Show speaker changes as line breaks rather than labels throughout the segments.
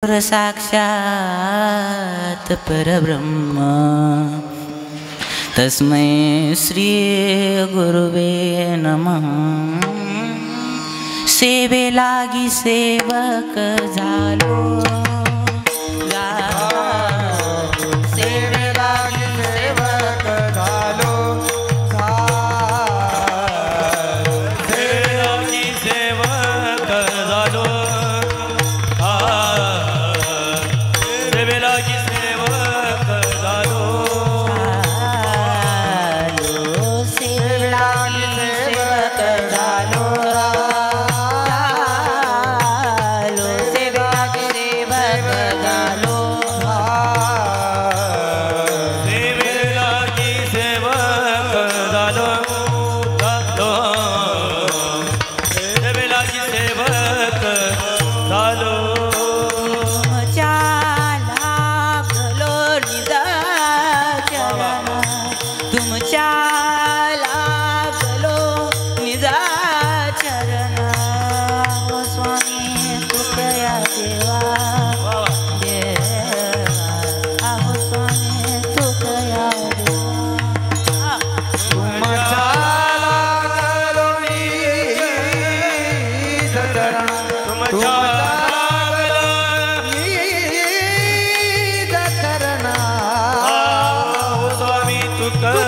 साक्षात परब्रह्म तस्मै श्री गुरुवे नमः। सेवे लागी सेवक झालो, सेवे लागी सेवक झालो,
सेवे लागी सेवक झालो, सेवे लागी सेवक झालो,
सेवे लागी सेवक झालो, सेवे लागी सेवक झालो,
सेवे लागी सेवक झालो, सेवे लागी सेवक झालो।
तुमच्या लागलो निजा चरण, तुमच्या लागलो निजा चरण, ओ स्वामी तुकया देवा, आहो स्वामी तुकया देवा,
तुमच्या लागलो निजा चरण, तुमच्या लागलो निजा चरण, आहो स्वामी तुकया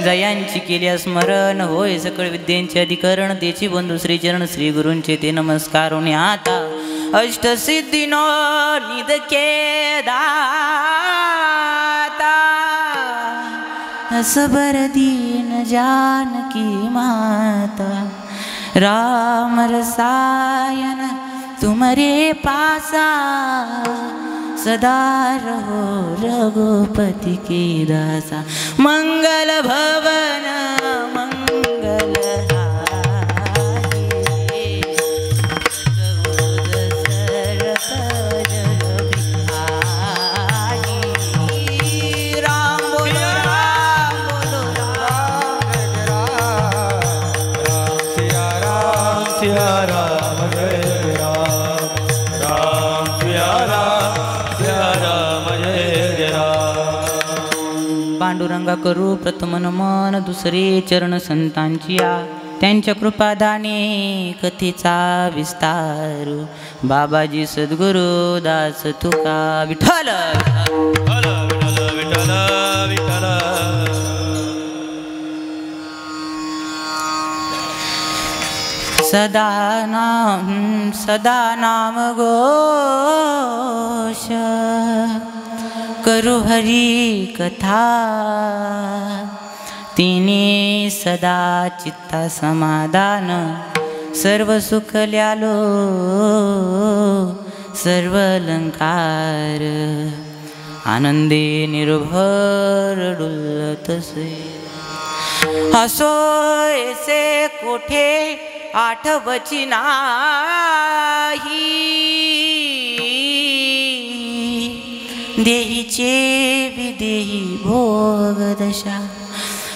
जयांची केल्या स्मरण होय सकळ विद्यांचे अधिकरण, त्याची बंधू श्रीचरण श्री गुरूंचे ते नमस्कार होणे आता अष्टसिद्धीनो निदके दाता, असबर दीन जानकी माता, राम रसायन तुमरे पासा, सदा रहो रघुपति के दासा, मंगल भवन मंगल हारी, सरोज सरस जल बिहारी, राम बोलो राम बोलो राम,
सिया राम सिया राम जय राम, राम सिया राम जय राम।
पांडुरंगा करू प्रथम नमन, दुसरे चरण संतांची या, त्यांच्या कृपादाने कथेचा विस्तार, बाबाजी सद्गुरु दास तुका विठ्ठल
विठ्ठल विठ्ठल विठ्ठल।
सदा नाम घोष, करू हरी कथा, तिने सदा चित्ता समाधान, सर्व सुख ल्यालो सर्व अलंकार, आनंदे निर्भर डुलतसे, हसो ऐसे कोठे आठवची नाही, देहीचे विदेही भोग दशा,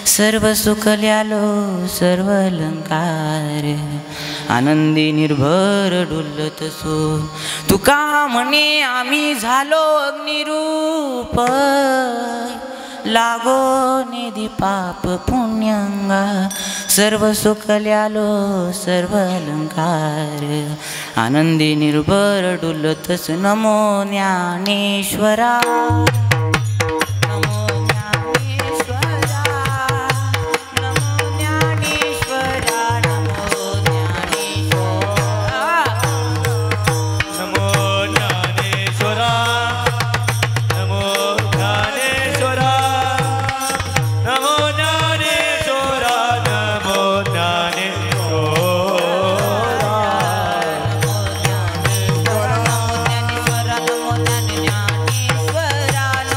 सर्व सुख ल्यालो सर्व अलंकार, आनंदी निर्भर डुलत सो, तुका म्हणे आम्ही झालो अग्निरूप, लागो निधी पाप पुण्यंगा, सर्व सुख ल्यालो सर्व अलंकार, आनंदी निर्भर डुलतस, नमो ज्ञानेश्वरा, नमो ज्ञानेश्वरा, नमो ज्ञानेश्वरा, नमो ज्ञानेश्वरा,
नमो ज्ञानेश्वरा, नमो ज्ञानेश्वरा, नमो ज्ञानेश्वरा, नमो ज्ञानेश्वरा,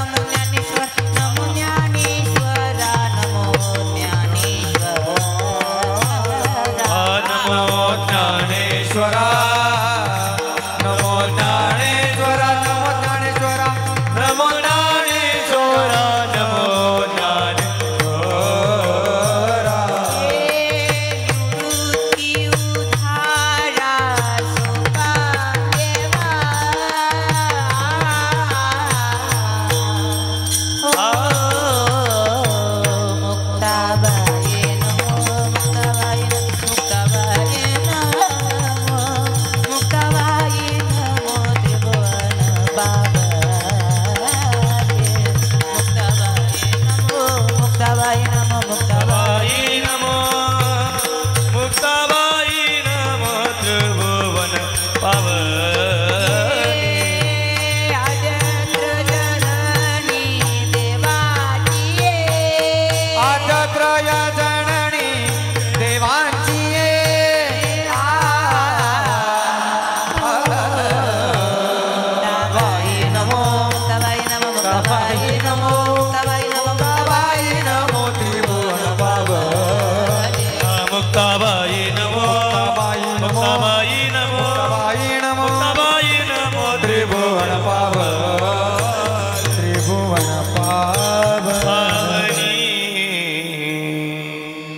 त्रिभुवन पावनी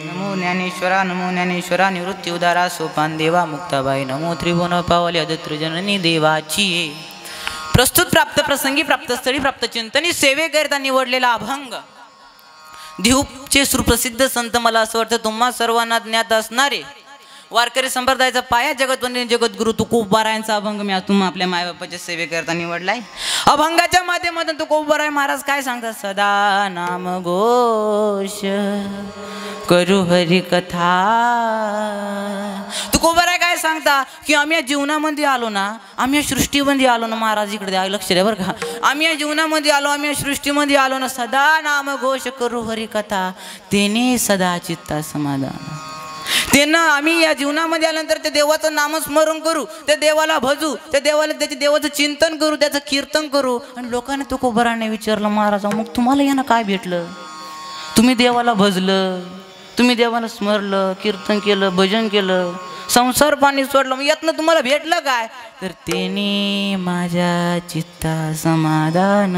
नमो ज्ञानेश्वरा नमो ज्ञानेश्वरा निवृत्ती उदारा सोपान देवा मुक्ताबाई नमो त्रिभुवन पावली अदत्र जननी देवाची प्रस्तुत प्राप्त प्रसंगी प्राप्त स्थळी प्राप्त चिंतनी सेवेकरिता निवडलेला अभंग देहूचे सुप्रसिद्ध संत मला असं वाटतं तुम्हा सर्वांना ज्ञात असणारे वारकरी संप्रदायाचा पाया जगतवंदनीय जगद्गुरु तुकोबारायांचा अभंग मी आज तुम्हा आपल्या मायबापाच्या सेवेकरिता निवडलाय. अभंगाच्या माध्यमातून तुकोबाराय महाराज काय सांगतात? सदा नाम घोष करू हरी कथा. तुकोबाराय काय सांगता की आम्ही या जीवनामध्ये आलो ना, आम्ही या सृष्टीमध्ये आलो ना, महाराज इकडे द्या लक्ष द्या बरं का, आम्ही या जीवनामध्ये आलो, आम्ही या सृष्टीमध्ये आलो ना, सदा नाम घोष करू हरी कथा तेने सदा चित्ता समाधान. त्यांना आम्ही या जीवनामध्ये आल्यानंतर त्या देवाचं नामस्मरण करू, त्या देवाला भजू, त्या देवाला त्याचे देवाचं चिंतन करू, त्याचं कीर्तन करू. आणि लोकांनी तुकोबाराने विचारलं महाराज मग तुम्हाला यानं काय भेटलं? तुम्ही देवाला भजलं, तुम्ही देवाला स्मरलं, कीर्तन केलं, भजन केलं, संसार पाणी सोडलं, मग यातनं तुम्हाला भेटलं काय? तर तेने माझ्या चित्ता समाधान.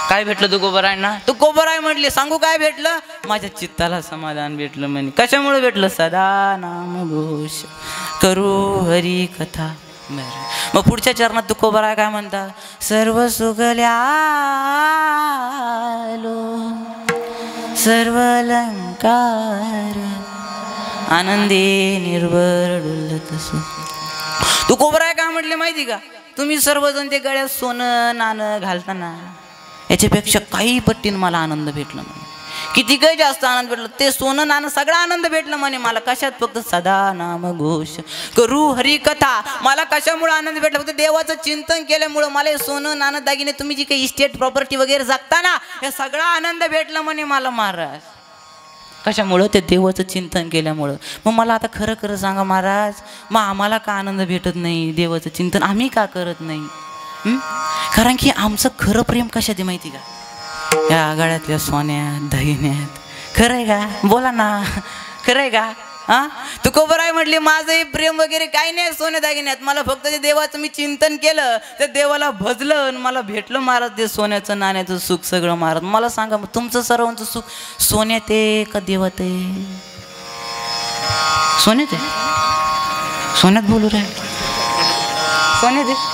काय भेटलं तुकोबारायांना? तुकोबाराय म्हटले सांगू काय भेटलं? माझ्या चित्ताला समाधान भेटलं. म्हणे कशामुळे भेटलं? सदा नाम घोष करू हरी कथा. मग पुढच्या चरणात तुकोबाराय काय म्हणतात? सर्व सुगल्यालो सर्व अलंकार आनंदी निर्भर डुलत सो. तुकोबाराय काय म्हटले माहिती का? तुम्ही सर्वजण ते गळ्यात सोनं नाणं घालताना याच्यापेक्षा काही पट्टीनं मला आनंद भेटला. म्हणे किती काही जास्त आनंद भेटला, ते सोनं नाणं सगळा आनंद भेटला म्हणे मला. कशात? फक्त सदा नाम घोष करू हरी कथा. मला कशामुळे आनंद भेटला? फक्त देवाचं चिंतन केल्यामुळं मला हे सोनं नाणं दागिने तुम्ही जी काही इस्टेट प्रॉपर्टी वगैरे जगता ना, हे सगळा आनंद भेटला म्हणे मला महाराज. कशामुळं? ते देवाचं चिंतन केल्यामुळं. मग मला आता खरं खरं सांगा महाराज, मग आम्हाला का आनंद भेटत नाही? देवाचं चिंतन आम्ही का करत नाही? कारण की आमचं खरं प्रेम कशात आहे माहिती का? या आघाड्यातल्या सोन्यात दागिन्यात. खरं आहे का? बोला ना, खरं आहे का? हां तुकोबाराय म्हटले माझं हे प्रेम वगैरे काही नाही सोन्या दागिन्यात. मला फक्त ते देवाचं मी चिंतन केलं, त्या देवाला भजलं आणि मला भेटलं महाराज ते सोन्याचं नाण्याचं सुख सगळं. महाराज मला सांगा मग तुमचं सर्वांचं सुख सोन्यात आहे का देवात आहे? सोन्यात आहे. सोन्यात बोलू रे, सोन्यात आहे.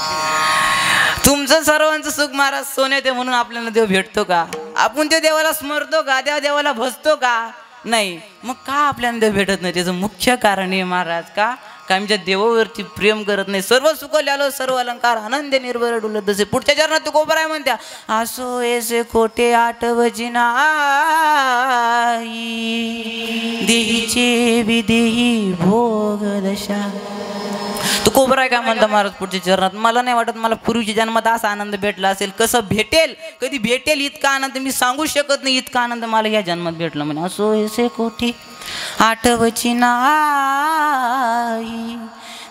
तुमचं सर्वांचं सुख महाराज सोन्यात आहे म्हणून आपल्याला देव भेटतो का? आपण त्या देवाला स्मरतो का? त्या देवाला भजतो का? नाही. मग का आपल्याला देव भेटत नाही? त्याचं मुख्य कारण आहे महाराज का आमच्या देवावरती प्रेम करत नाही. सर्व सुखल्यालो सर्व अलंकार आनंद निर्भर डुलत जसे. पुढच्या चरणात तुकोबाराय म्हणत्या असो ऐसे खोटे आठवजी नाही देहीचे विदेही भोग दशा. तुकोबाराय काय म्हणता महाराज पुढच्या चरणात? मला नाही वाटत मला पूर्वीच्या जन्मात असा आनंद भेटला असेल. कसं भेटेल, कधी भेटेल इतका आनंद मी सांगू शकत नाही. इतका आनंद मला या जन्मात भेटला. म्हणे असो ऐसे कोठे आठवची नाही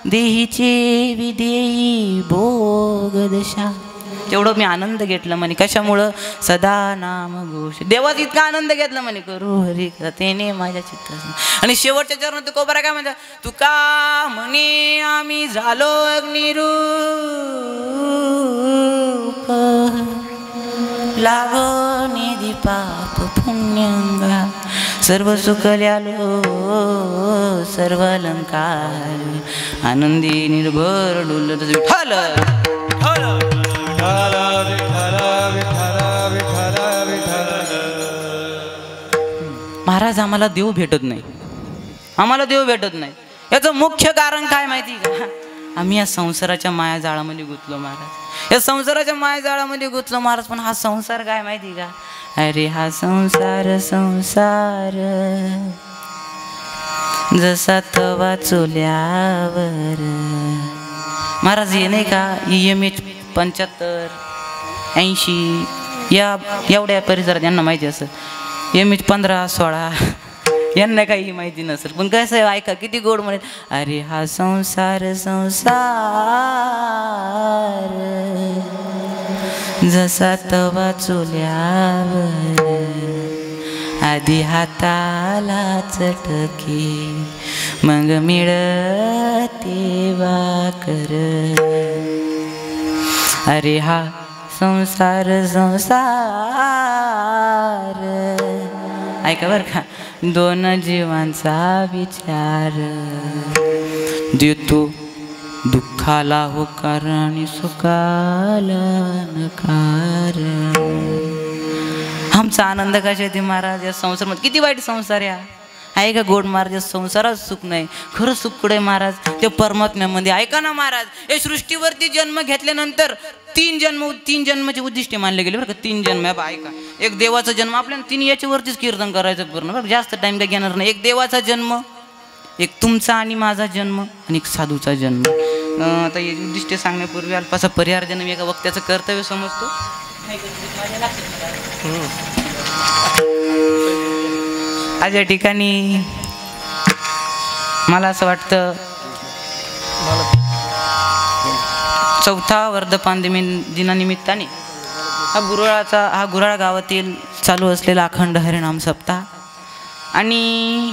देहीचे विदेही भोग दशा. तेवढं मी आनंद घेतला म्हणे. कशामुळं? सदा नाम घोष. देवात इतका आनंद घेतला म्हणे करू हरी तेने माझ्या चित्तात. आणि शेवटच्या चरणात तुकोबाराय काय म्हणतात? तुका म्हणे आम्ही झालो अग्निरूप लागो निधी पाप पुण्यंगा सर्व सुखल्यालो सर्व अलंकार आनंदी निर्भर डुलत विठ्ठल. महाराज आम्हाला देव भेटत नाही, आम्हाला देव भेटत नाही. याचं मुख्य कारण काय माहिती का? आम्ही या संसाराच्या मायाजाळामध्ये गुंतलो महाराज. या संसाराच्या मायाजाळामध्ये गुंतलो महाराज. पण हा संसार काय माहिती का? अरे हा संसार संसार जसा तवा चुल्यावर. महाराज हे नाही का EMH 75 80 या एवढ्या परिसरात यांना माहिती असेल. EMH 15 16 यांना काही माहिती नसेल. पण कसं आहे ऐका किती गोड म्हणेल. अरे हा संसार संसार जसा तवा चुल्यावर आधी हाताला चटके मग मिळते वाकर. अरे हा संसार संसार ऐका बरं का, दोन जीवांचा विचार, देतो दुःखाला होकार आणि सुखाला नकार. आमचा आनंद कशा येते महाराज या संसारामध्ये? किती वाईट संसार आहे का गोड महाराज? या संसारात सुख नाही, खरं सुख कुठे महाराज? ते परमात्म्यामध्ये. ऐका ना महाराज, हे सृष्टीवरती जन्म घेतल्यानंतर तीन जन्माचे उद्दिष्ट मानले गेले बरं का. 3 जन्म ऐका. एक देवाचा जन्म, आपल्याला 3 याच्यावरतीच कीर्तन करायचं पूर्ण बरं, जास्त टाइम काय घेणार नाही. एक देवाचा जन्म, एक तुमचा आणि माझा जन्म, आणि एक साधूचा जन्म. आता हे उद्दिष्ट सांगण्यापूर्वी अल्पासा परिहार जन्म एका वक्त्याचं कर्तव्य समजतो. आज या ठिकाणी मला असं वाटतं 4था वर्धमान दिनानिमित्ताने हा गुराळ गावातील चालू असलेला अखंड हरिनाम सप्ताह, आणि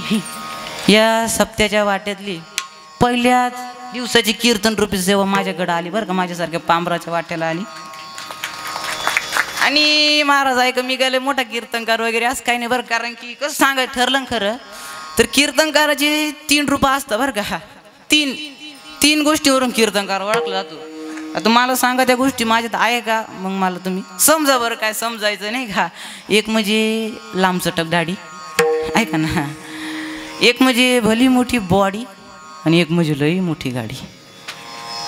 या सप्त्याच्या वाट्यातली पहिल्याच दिवसाची कीर्तन रूपी सेवा माझ्याकडे आली बरं का, माझ्यासारख्या पांबराच्या वाट्याला आली. आणि महाराज ऐका, मी गेले मोठा कीर्तनकार वगैरे असं काही नाही बरं, कारण की कसं सांगायचं ठरलं खरं तर कीर्तनकाराचे 3 रूप असतं बरं का. तीन गोष्टीवरून कीर्तनकार ओळखला जातो. आता मला सांगा त्या गोष्टी माझ्यात आहे का, मग मला तुम्ही समजा बरं, काय समजायचं नाही का. एक म्हणजे लांबचटक दाढी, ऐका ना. एक म्हणजे भली मोठी बॉडी, आणि एक म्हणजे लई मोठी गाडी,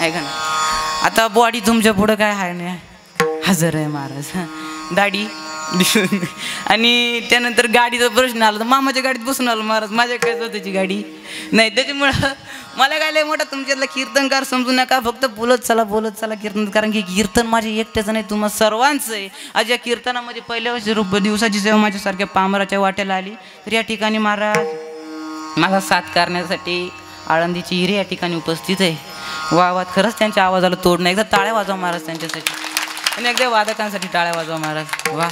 ऐका ना. आता बॉडी तुमच्या पुढं काय आहे ना, हजर आहे महाराज. दाढी आणि त्यानंतर गाडीचा प्रश्न आला तर मामाच्या गाडीत बसून आलो महाराज, माझ्या काय स्वतःची गाडी नाही. त्याच्यामुळं मला काय लय मोठा तुमच्यातला कीर्तनकार समजू नका, फक्त बोलत चला कीर्तन, कारण की कीर्तन माझे एकट्याचं नाही, तुम्हा सर्वांचं आहे. आज या कीर्तनामध्ये पहिल्या दिवसाची सेवा माझ्यासारख्या पामराच्या वाट्याला आली. तर या ठिकाणी महाराज मला साथ करण्यासाठी आळंदीची हिरे या ठिकाणी उपस्थित आहे. वावात खरंच त्यांच्या आवाजाला तोड नाही. एकदा टाळ्या वाजवा महाराज त्यांच्यासाठी, आणि एकदा वादकांसाठी टाळ्या वाजवा महाराज. वा.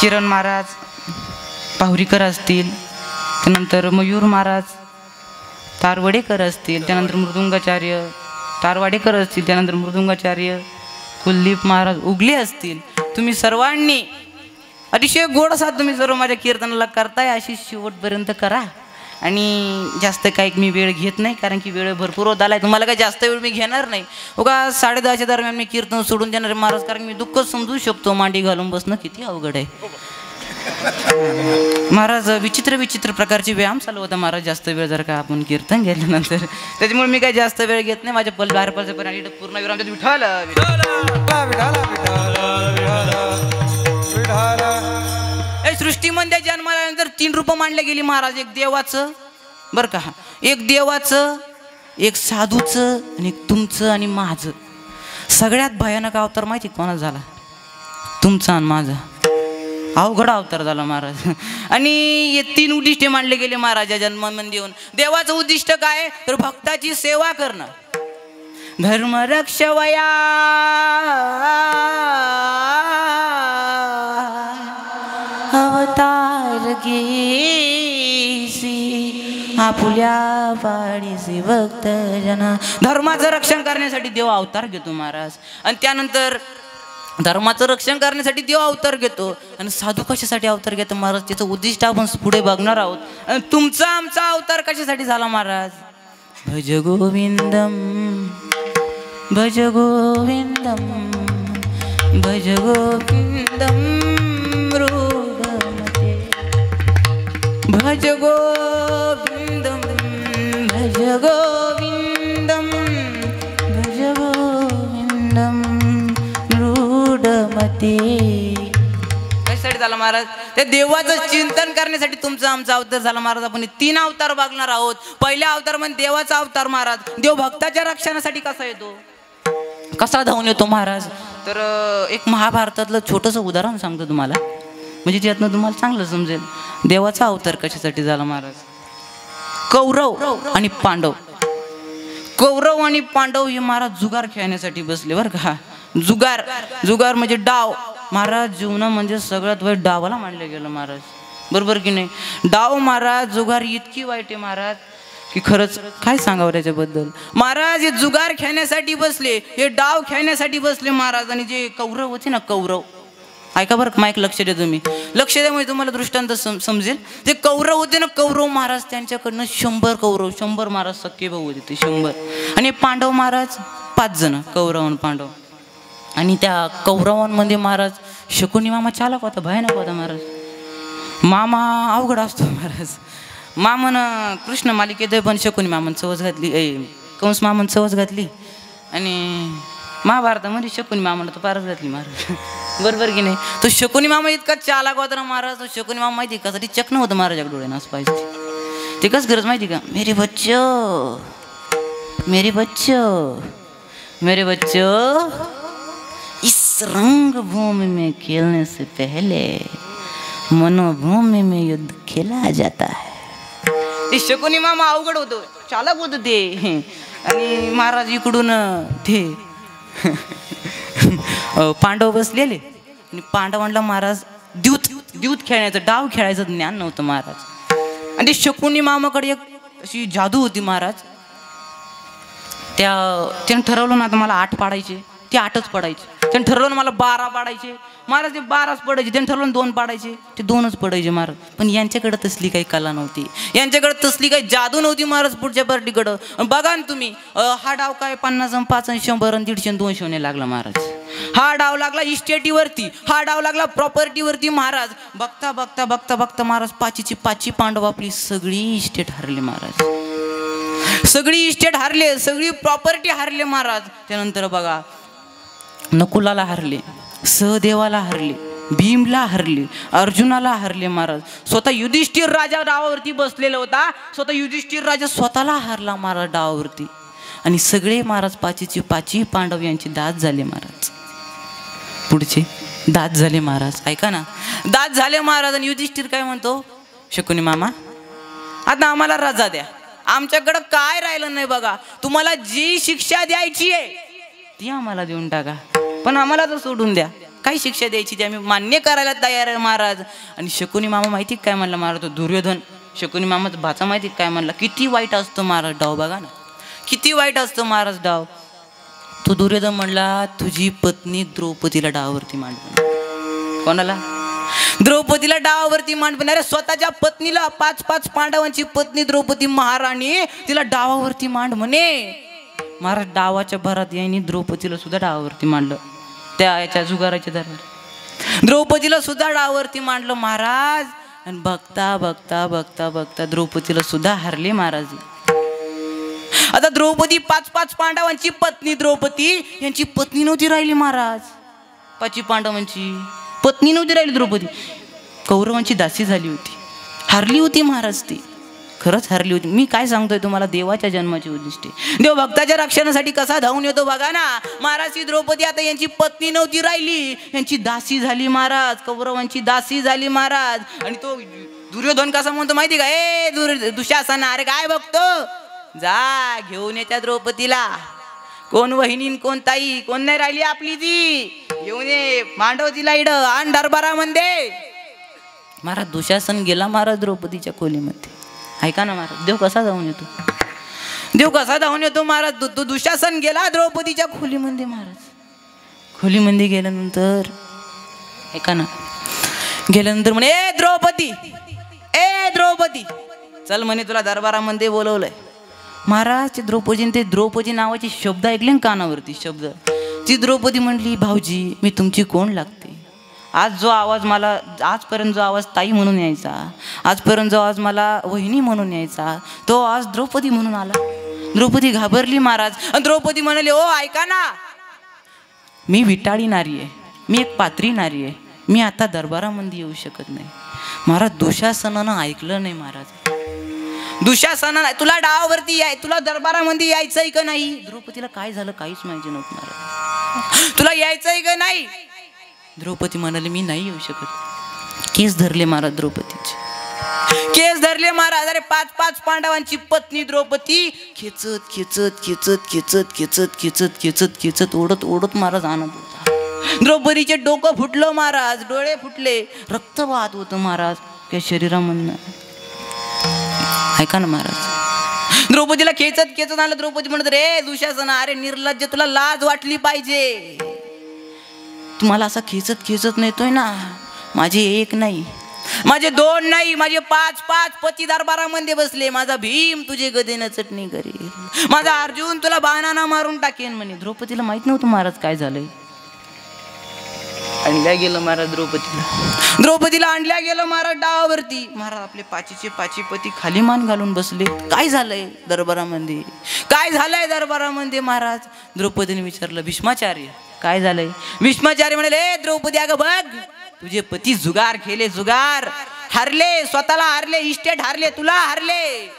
किरण महाराज पाहुरीकर असतील, त्यानंतर मयूर महाराज तारवडेकर असतील, त्यानंतर मृदुंगाचार्य तारवाडेकर असतील, त्यानंतर मृदुंगाचार्य कुलदीप महाराज उगले असतील. तुम्ही सर्वांनी अतिशय गोड साथ तुम्ही सर्व माझ्या कीर्तनाला करताय, अशी शेवटपर्यंत करा. आणि जास्त काही मी वेळ घेत नाही, कारण की वेळ भरपूर होत आलाय. तुम्हाला काही जास्त वेळ मी घेणार नाही. उगा 10:30च्या दरम्यान मी कीर्तन सोडून देणार महाराज, कारण मी दुःख समजू शकतो. मांडी घालून बसणं किती अवघड आहे महाराज. विचित्र प्रकारचे व्यायाम चालू होता महाराज, जास्त वेळ जर का आपण कीर्तन घेतल्यानंतर. त्याच्यामुळे मी काही जास्त वेळ घेत नाही. माझ्या बाहेरपर्यंत पूर्ण वेळ आमच्या विठाला. सृष्टीमध्ये जन्माल्यानंतर 3 रूप मांडले गेली महाराज. एक देवाचं बरं का, एक देवाचं, एक साधूचं, आणि एक तुमचं आणि माझं. सगळ्यात भयानक अवतार माहिती कोणाचा झाला? तुमचा आणि माझा. अवघड अवतार झाला महाराज. आणि हे 3 उद्दिष्टे मांडले गेले महाराज या जन्मामध्ये येऊन. देवाचं उद्दिष्ट काय? तर भक्ताची सेवा करणं. धर्म रक्षवया अवतार घेसी आपुल्या पाडीसी भक्त जना. धर्माचं रक्षण करण्यासाठी देव अवतार घेतो महाराज. आणि त्यानंतर धर्माचं रक्षण करण्यासाठी देव अवतार घेतो. आणि साधू कशासाठी अवतार घेतो महाराज? त्याचं उद्दिष्ट आपण पुढे बघणार आहोत. आणि तुमचा आमचा अवतार कशासाठी झाला महाराज? भज गोविंदम भज गोविंदम भज गोविंदम भज गोविंदम भज गोविंदम भज गोविंदम रूढमते. कशासाठी झाला महाराज? त्या देवाचं चिंतन करण्यासाठी तुमचा आमचा अवतार झाला महाराज. आपण 3 अवतार बघणार आहोत. पहिला अवतार म्हणजे देवाचा अवतार महाराज. देव भक्ताच्या रक्षणासाठी कसा येतो, कसा धावून येतो महाराज? तर एक महाभारतातलं छोटंसं उदाहरण सांगतो तुम्हाला, म्हणजे त्यातनं तुम्हाला चांगलं समजेल देवाचा अवतार कशासाठी झाला महाराज. कौरव आणि पांडव हे महाराज जुगार खेळण्यासाठी बसले बरं का. जुगार म्हणजे डाव महाराज. जीवना म्हणजे सगळ्यात वाईट डावाला मानलं गेलं महाराज, बरोबर की नाही? डाव महाराज, जुगार इतकी वाईट आहे महाराज की खरंच काय सांगावं त्याच्याबद्दल. महाराज हे जुगार खेळण्यासाठी बसले, हे डाव खेळण्यासाठी बसले महाराज. आणि जे कौरव होते ना, कौरव, ऐका बरं माईक लक्ष द्या तुम्ही, लक्ष द्यामुळे तुम्हाला दृष्टांत समजेल. ते कौरव होते ना, कौरव महाराज, त्यांच्याकडनं 100 कौरव, 100 महाराज सख्खे भाऊ होते ते 100. आणि पांडव महाराज 5 जण, कौरव आणि पांडव. आणि त्या कौरवांमध्ये महाराज शकुनी मामा चालक होता, भयानक होता महाराज. मामा अवघड असतो महाराज. मामन कृष्ण मालिकेत पण शकुनी मामन चवच घातली, कंस मामन चवच घातली. आणि महाभारतामध्ये शकुनी मामाला तो पारच घातली महाराज. बरोबर की नाही. तो शकुनी मामा इतका चालाक होता ना महाराज. तो शकुनी मामा माहिती का साठी चकणं होतं महाराजाकडे डोळ्यानं असं पाहिजे. ते कसं गरज माहिती का, मेरे बच्चो मेरे बच्चो मेरे बच्चो, इस रंगभूमि में खेलने से पहले मनोभूमि में युद्ध खेला जाता है. ते शकुनी मामा अवघड होतं, चालक होतं ते. आणि महाराज इकडून ते पांडव बसलेले. आणि पांडवांना महाराज द्यूत खेळण्याचं, डाव खेळायचं ज्ञान नव्हतं महाराज. आणि ते शकुनी मामाकडे एक अशी जादू होती महाराज. त्यानं ठरवलं ना, आता मला 8 पाडायचे, ते 8च पडायचे. त्यानं ठरवलं ना मला 12 पाडायचे, महाराज ते 12च पडायचे. त्यानं ठरवलं 2 पाडायचे, ते 2च पडायचे महाराज. पण यांच्याकडे तसली काही कला नव्हती, यांच्याकडे तसली काही जादू नव्हती महाराज. पुढच्या पार्टीकडं बघा ना तुम्ही, हा डाव काय 50 आणि 5 आणि 100 आणि 150 आणि 200 ने लागला महाराज. हा डाव लागला इस्टेटीवरती, हा डाव लागला प्रॉपर्टीवरती महाराज. बघता बघता बघता बघता महाराज 5ची 5 पांडव आपली सगळी इस्टेट हारले महाराज. सगळी इस्टेट हारले, सगळी प्रॉपर्टी हारले महाराज. त्यानंतर बघा, नकुलाला हारले, सहदेवाला हारले, भीमला हारले, अर्जुनाला हारले महाराज. स्वतः युधिष्ठिर राजा डावावरती बसलेला होता, स्वतः युधिष्ठिर राजा स्वतःला हारला महाराज डावावरती. आणि सगळे महाराज 5ची 5 पांडव यांचे दात झाले महाराज. पुढचे दात झाले महाराज. ऐका ना, दात झाले महाराज. आणि युधिष्ठिर काय म्हणतो, शकुनी मामा आता आम्हाला रजा द्या, आमच्याकडं काय राहिलं नाही बघा. तुम्हाला जी शिक्षा द्यायची आहे ती आम्हाला देऊन टाका, पण आम्हाला तर सोडून द्या. काही शिक्षा द्यायची ती आम्ही मान्य करायला तयार आहे महाराज. आणि शकुनी मामा माहिती काय म्हणला महाराज, तो दुर्योधन, शकुनी मामाचा भाचा माहिती काय म्हणला, किती वाईट असतं महाराज डाव. बघा ना किती वाईट असतं महाराज डाव. तो दुर्योधन म्हणला, तुझी पत्नी द्रौपदीला डावावरती मांड. कोणाला? द्रौपदीला डावावरती मांड. अरे स्वतःच्या पत्नीला, 5 पांडवांची पत्नी द्रौपदी महाराणी, तिला डावावरती मांड म्हणे महाराज. डावाच्या भरात यांनी द्रौपदीला सुद्धा डावावरती मांडलं. त्या याच्या जुगाराच्या दरम्यान द्रौपदीला सुद्धा डावावरती मांडलं महाराज. आणि बघता बघता बघता बघता द्रौपदीला सुद्धा हारले महाराज. आता द्रौपदी 5 पांडवांची पत्नी द्रौपदी यांची पत्नी नव्हती राहिली महाराज. 5 पांडवांची पत्नी नव्हती राहिली द्रौपदी, कौरवांची दासी झाली होती. हारली होती महाराज ती, खरंच हारली होती. मी काय सांगतोय तुम्हाला, देवाच्या जन्माची उद्दिष्टे. देव भक्ताच्या रक्षणासाठी कसा धावून येतो बघा ना महाराज. ही द्रौपदी आता यांची पत्नी नव्हती राहिली, यांची दासी झाली महाराज, कौरवांची दासी झाली महाराज. आणि तो दुर्योधन कसा म्हणतो माहिती का, ए दुशासन, अरे काय बघतो, जा घेऊन ये त्या द्रौपदीला. कोण वहिनी कोण ताई कोण नाही राहिली आपली, ती घेऊन ये, मांडव तिला इड आण दरबारामध्ये. महाराज दुशासन गेला महाराज द्रौपदीच्या खोलीमध्ये. ऐका ना महाराज, देव कसा जाऊन येतो, देव कसा धावून येतो महाराज. तो दुशासन गेला द्रौपदीच्या खोलीमध्ये महाराज. खोलीमध्ये गेल्यानंतर ऐका ना, गेल्यानंतर म्हणे, ए द्रौपदी चल म्हणे, तुला दरबारामध्ये बोलवलंय. महाराज ते द्रौपदी नावाचे शब्द ऐकले ना कानावरती, शब्द. ती द्रौपदी म्हटली, भाऊजी मी तुमची कोण लागते. आज जो आवाज मला, आजपर्यंत जो आवाज ताई म्हणून यायचा, आजपर्यंत जो आवाज मला वहिनी म्हणून यायचा, तो आवाज द्रौपदी म्हणून आला. द्रौपदी घाबरली महाराज. आणि द्रौपदी म्हणाली, ओ ऐका ना, मी विटाळी नारी आहे, मी एक पात्री नारी आहे, मी आता दरबारामध्ये येऊ शकत नाही. महाराज दुशासनानं ऐकलं नाही महाराज. दुशासनानं, तुला डावावरती तुला दरबारामध्ये यायचंय का नाही. द्रौपदीला काय झालं काहीच माहिती नव्हतं महाराज. तुला यायचंय का नाही. द्रौपदी म्हणाली, मी नाही येऊ शकत. केस धरले महाराज द्रौपदीचे, केस धरले महाराज. अरे 5 पांडवांची पत्नी द्रौपदी खेचत खेचत खेचत खेचत खेचत खेचत खेचत खेचत ओढत ओढत महाराज आणत होता. द्रौपदीचे डोकं फुटलं महाराज, डोळे फुटले, रक्त वाहत होतं महाराज त्या शरीरामधनं. ऐका ना महाराज, द्रौपदीला खेचत खेचत आलं. द्रौपदी म्हणत, रे दुशासना, अरे निर्लज्ज, तुला लाज वाटली पाहिजे. तुम्हाला असा खेचत खेचत नेतोय ना, माझे एक नाही, माझे दोन नाही, माझे 5 पती दरबारामध्ये बसले. माझा भीम तुझे गदेनं चटणी करेल, माझा अर्जुन तुला बाणाना मारून टाकेन म्हणे. द्रौपदीला माहित नव्हतं महाराज काय झालंय. आणल्या गेलं महाराज द्रौपदीला आणल्या गेलं महाराज डावावरती. महाराज आपले पाचीचे पती खाली मान घालून बसले. काय झालंय दरबारामध्ये, काय झालंय दरबारामध्ये महाराज. द्रौपदीने विचारलं, भीष्माचार्य काय झालंय. भीष्माचार्य म्हणाले, द्रौपदी अगं बघ, तुझे पती जुगार खेळले, जुगार हारले, स्वतःला हारले, इस्टेट हारले, तुला हारले.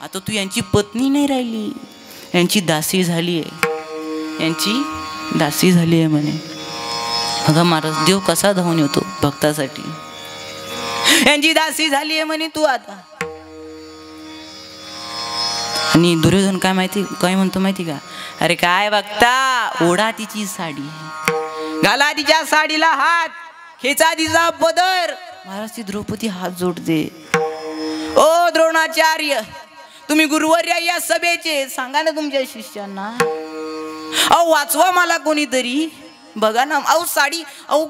आता तू यांची पत्नी नाही राहिली, यांची दासी झाली आहे, यांची दासी झाली आहे म्हणे. बघा महाराज देव कसा धावून येतो भक्तासाठी. यांची दासी झाली आहे म्हणे तू आता. आणि दुर्योधन काय म्हणतो माहिती का, अरे काय बघता, ओढा तिची साडी, घाला तिच्या साडीला हात, खेचा तिचा पदर. महाराज ती द्रौपदी हात जोडते. ओ द्रोणाचार्य, तुम्ही गुरुवर्य या सभेचे, सांगा ना तुमच्या शिष्यांना, अहो वाचवा मला कोणीतरी. बघा ना, अहो साडी, अहो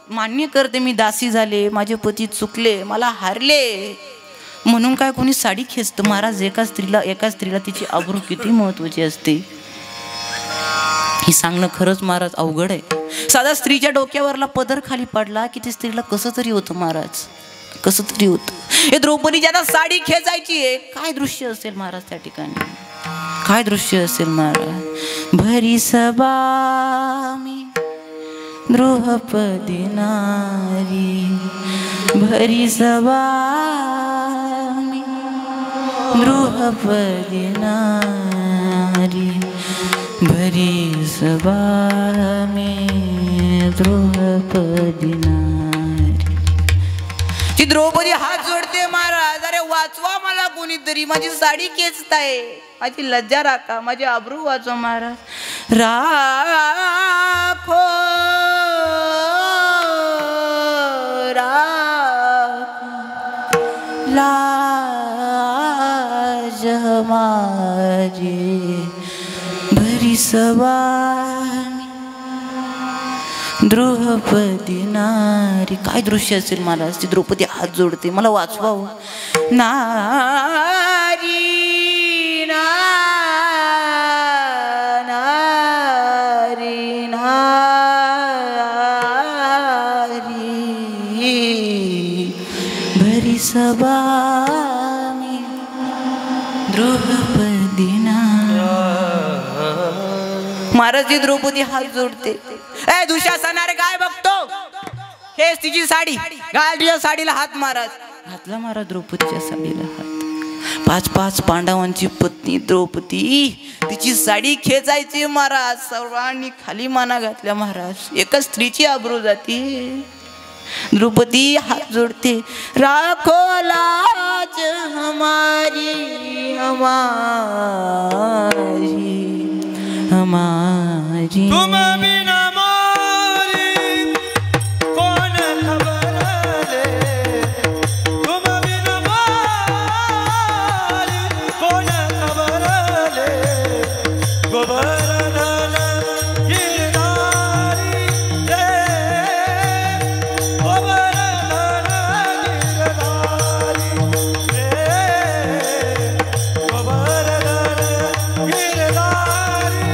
मान्य करते मी दासी झाले, माझे पती चुकले, मला हारले, म्हणून काय कोणी साडी खेचतं. महाराज एका स्त्रीला तिची आबरू किती महत्वाची असते हे सांगणं खरंच महाराज अवघड आहे. साधा स्त्रीच्या डोक्यावरला पदर खाली पडला की ते स्त्रीला कसं तरी होतं महाराज, कसं तरी होतं. हे द्रौपदीची आता साडी खेचायची आहे. काय दृश्य असेल महाराज त्या ठिकाणी, काय दृश्य असेल महाराज. भरी सभा मी द्रौपदी नारी, भरी सभा मी द्रौपदी नारी, भरी सभा मी द्रौपदी नारी. ती द्रौपदी हात जोडते, महाराज अरे वाचवा मला कोणीतरी, माझी साडी खेचताय, माझी लज्जा राखा, माझी आबरू वाचवा महाराज. राखो लाज हमारी, भरी सभा द्रौपदी नारी. काय दृश्य असेल महाराज. ती द्रौपदी हात जोडते, मला वाचवा नारी नारी नारी, भरी सभा मी द्रौपदी नारी. महाराज ती द्रौपदी हात जोडते. ए दुशासन, अरे काय बघतो, हेच तिची साडी, घाल तिच्या साडीला हात. महाराज घातला महाराज द्रौपदीच्या साडीला हात. 5 पांडवांची पत्नी द्रौपदी, तिची साडी खेचायची महाराज. सर्वांनी खाली माना घातल्या महाराज. एका स्त्रीची आबरू जाती. द्रौपदी हात जोडते. राखो लाज हमारी हमारी हमारी,
तुम बिना मोरी कौन खबर ले, तुम बिना मोरी कौन खबर ले. गोवर्धन गिरधारी रे, गोवर्धन गिरधारी रे, गोवर्धन गिरधारी.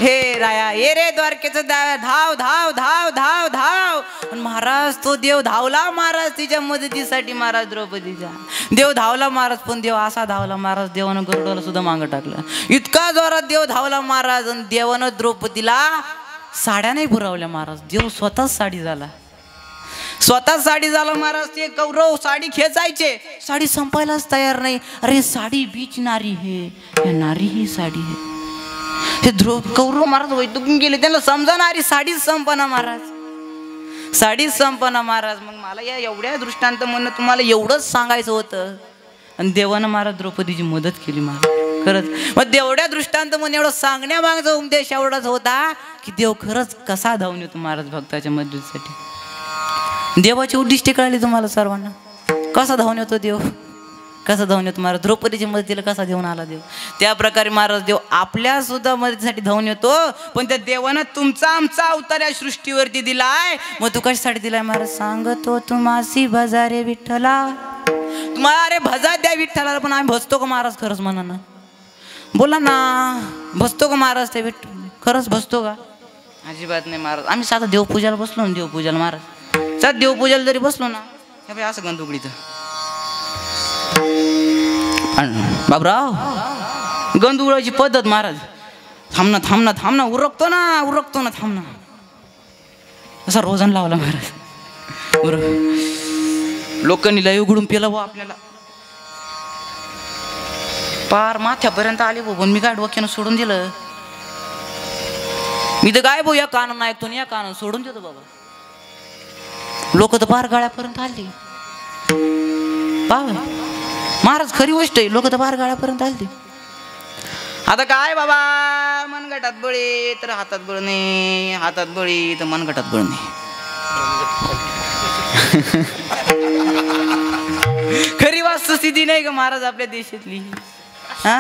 हे राया ये रे द्वारकेचं धाव धाव धाव धाव धाव. पण महाराज तो देव धावला महाराज तिच्या मदतीसाठी महाराज द्रौपदीच्या. देव धावला महाराज पण देव असा धावला महाराज देवानं गरुडाला सुद्धा मागं टाकलं. इतका जोरात देव धावला महाराज आणि देवानं द्रौपदीला साड्या नाही पुरवल्या महाराज. देव स्वतःच साडी झाला. स्वतःच साडी झाला महाराज. ते कौरव साडी खेचायचे साडी संपायलाच तयार नाही. अरे साडी बीच नारी हे नारी ही साडी हे. हे कौरव महाराज वैतुकून गेले त्यांना समजणारी साडीच संपना महाराज. साडीच संपना महाराज. मग मला या एवढ्या दृष्टांत म्हणणं तुम्हाला एवढंच सांगायचं होतं. आणि देवानं महाराज द्रौपदीची मदत केली महाराज खरंच. मग तेवढ्या दृष्टांत म्हणून एवढं सांगण्यामागचा उद्देश एवढाच होता की देव खरंच कसा धावून येतो महाराज भक्ताच्या मदतीसाठी. देवाची उद्दिष्टे कळली तुम्हाला सर्वांना. कसा धावून येतो देव. कसा धावून येतो महाराज. द्रौपदीच्या मदतीला कसा देऊन आला देव. त्या प्रकारे महाराज देव आपल्या सुद्धा मदतीसाठी धावून येतो. पण त्या देवानं तुमचा आमचा अवतार या सृष्टीवरती दिलाय. मग तू कशासाठी दिलाय महाराज. सांगतो तुम्हासी भजारे विठ्ठला. तुम्हाला अरे भजा द्या विठ्ठलाला. पण आम्ही भजतो का महाराज खरंच म्हणा ना. बोला ना भजतो का महाराज ते विठ्ठल खरंच भजतो का. अजिबात नाही महाराज. आम्ही साधा देवपूजाला बसलो ना. देवपूजाला महाराज सात देवपूजाला जरी बसलो ना हे बाई असं गंधुकडीचं बाबराव गंधुळाची पद्धत महाराज. थांबना थांबना थांबना उरकतो ना उरकतो ना थांबना. असा रोजन लावला महाराज. लोकांनी लय उघडून पेला व आपल्याला पार माथ्यापर्यंत आले भाऊ. पण मी काय डोक्यानं सोडून दिलं. मी तर काय भाऊ या कानानं ऐकतो या कानानं सोडून देतो बाबा. लोक तर पार गाळ्यापर्यंत आली. पाहा महाराज खरी गोष्ट आहे. लोक तर पार गाळ्यापर्यंत आली. आता काय बाबा मनगटात बळी तर हातात बळ नाही. हातात बळी तर मनगटात बळ नाही. खरी वस्तुस्थिती नाही का महाराज आपल्या देशातली. हा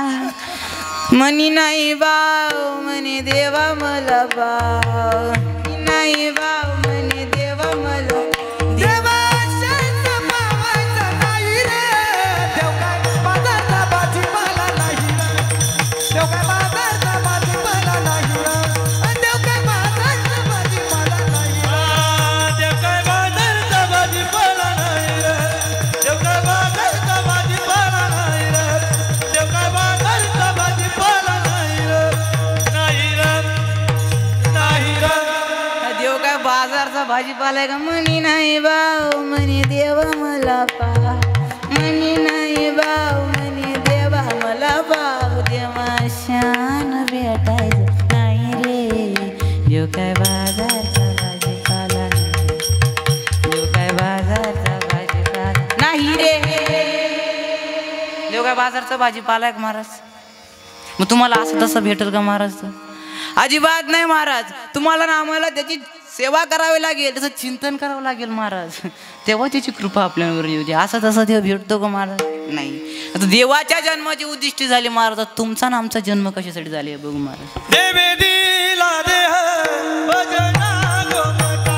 मनी नाही बाव म्हणे देवा मला बाव. नाही बाव म्हणे देवा मला भाजीपाला का. मनी नाही बाव म्हणे देवा मला पाव. मनी नाही बाव म्हणे देवा मला पाव. देवा शान भेटायचं नाही रे. देव काय बाजारचा भाजीपाला देव काय बाजारचा भाजीपाला नाही रे. देव काय बाजारचा भाजीपाला आहे का महाराज. मग तुम्हाला असं तसं भेटेल का महाराज. अजिबात नाही महाराज. तुम्हाला ना आम्हाला त्याची सेवा करावी लागेल. त्याचं चिंतन करावं लागेल महाराज. तेव्हा त्याची कृपा आपल्यावर येऊ दे. असं तसं देव भेटतो का महाराज नाही. आता देवाच्या जन्माची उद्दिष्टी झाली महाराज. तुमचा ना आमचा जन्म कशासाठी झाले बघू महाराज.
देवे दिला देह भजना गोमटा.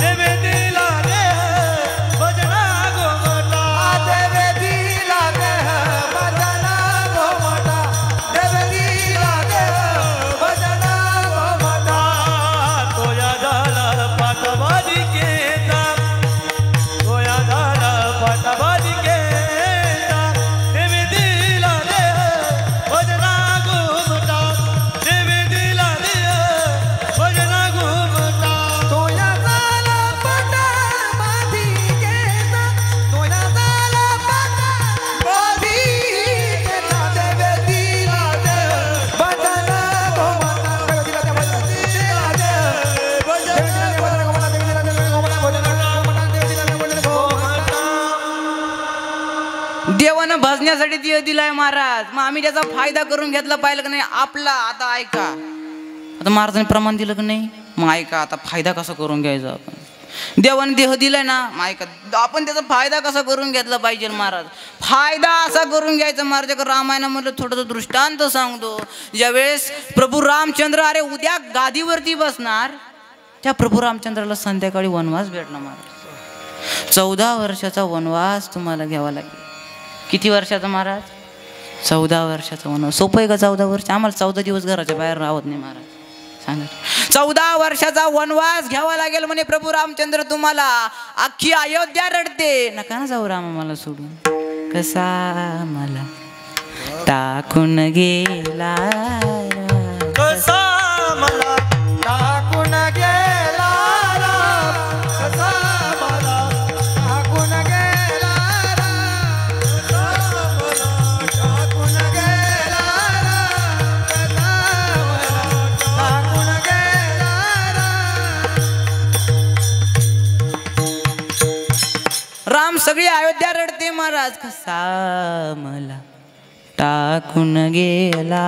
देवे दिला देह भजना गोमटा. देवे दिला देह भजना गोमटा. देवे दिला देह भजना गोमटा. तोया झाला पाटबाजी केता. तोया झाला पाटबाजी केता. देवे दिला देह भजना गोमटा. देवे दिला देह भजना गोमटा. तोया झाला पाटबाजी केता. तोया झाला पाटबाजी केता. देवे दिला देह भजना गोमटा. देवे दिला देह भजना गोमटा.
देवानं भजण्यासाठी देव दिलाय महाराज. मग आम्ही त्याचा फायदा करून घेतला पाहिजे का नाही आपला. आता ऐका आता महाराजांनी प्रमाण दिलं का नाही. मग ऐका आता फायदा कसा करून घ्यायचा आपण. देवाने देह दिलाय ना. मग ऐका आपण त्याचा फायदा कसा करून घेतला पाहिजे महाराज. फायदा असा करून घ्यायचा महाराज. रामायणामधलं थोडंसं दृष्टांत सांगतो. ज्यावेळेस प्रभू रामचंद्र अरे उद्या गादीवरती बसणार. त्या प्रभू रामचंद्राला संध्याकाळी वनवास भेटला महाराज. 14 वर्षाचा वनवास तुम्हाला घ्यावा लागेल. किती वर्षाचा महाराज. 14 वर्षाचा वनवास. सोपं आहे का 14 वर्ष. आम्हाला 14 दिवस घराच्या बाहेर राहत नाही महाराज. सांगा 14 वर्षाचा वनवास घ्यावा लागेल म्हणे प्रभू रामचंद्र तुम्हाला. अख्खी अयोध्या रडते. नका ना जाऊ रामा मला सोडून. कसा मला टाकून गेला
कसा मला टाकून गेला कसा मला टाकून गेला कसा मला टाकून गेला कसा मला टाकून गेला.
राम सगळी अयोध्या रडते महाराज. कसा मला टाकून गेला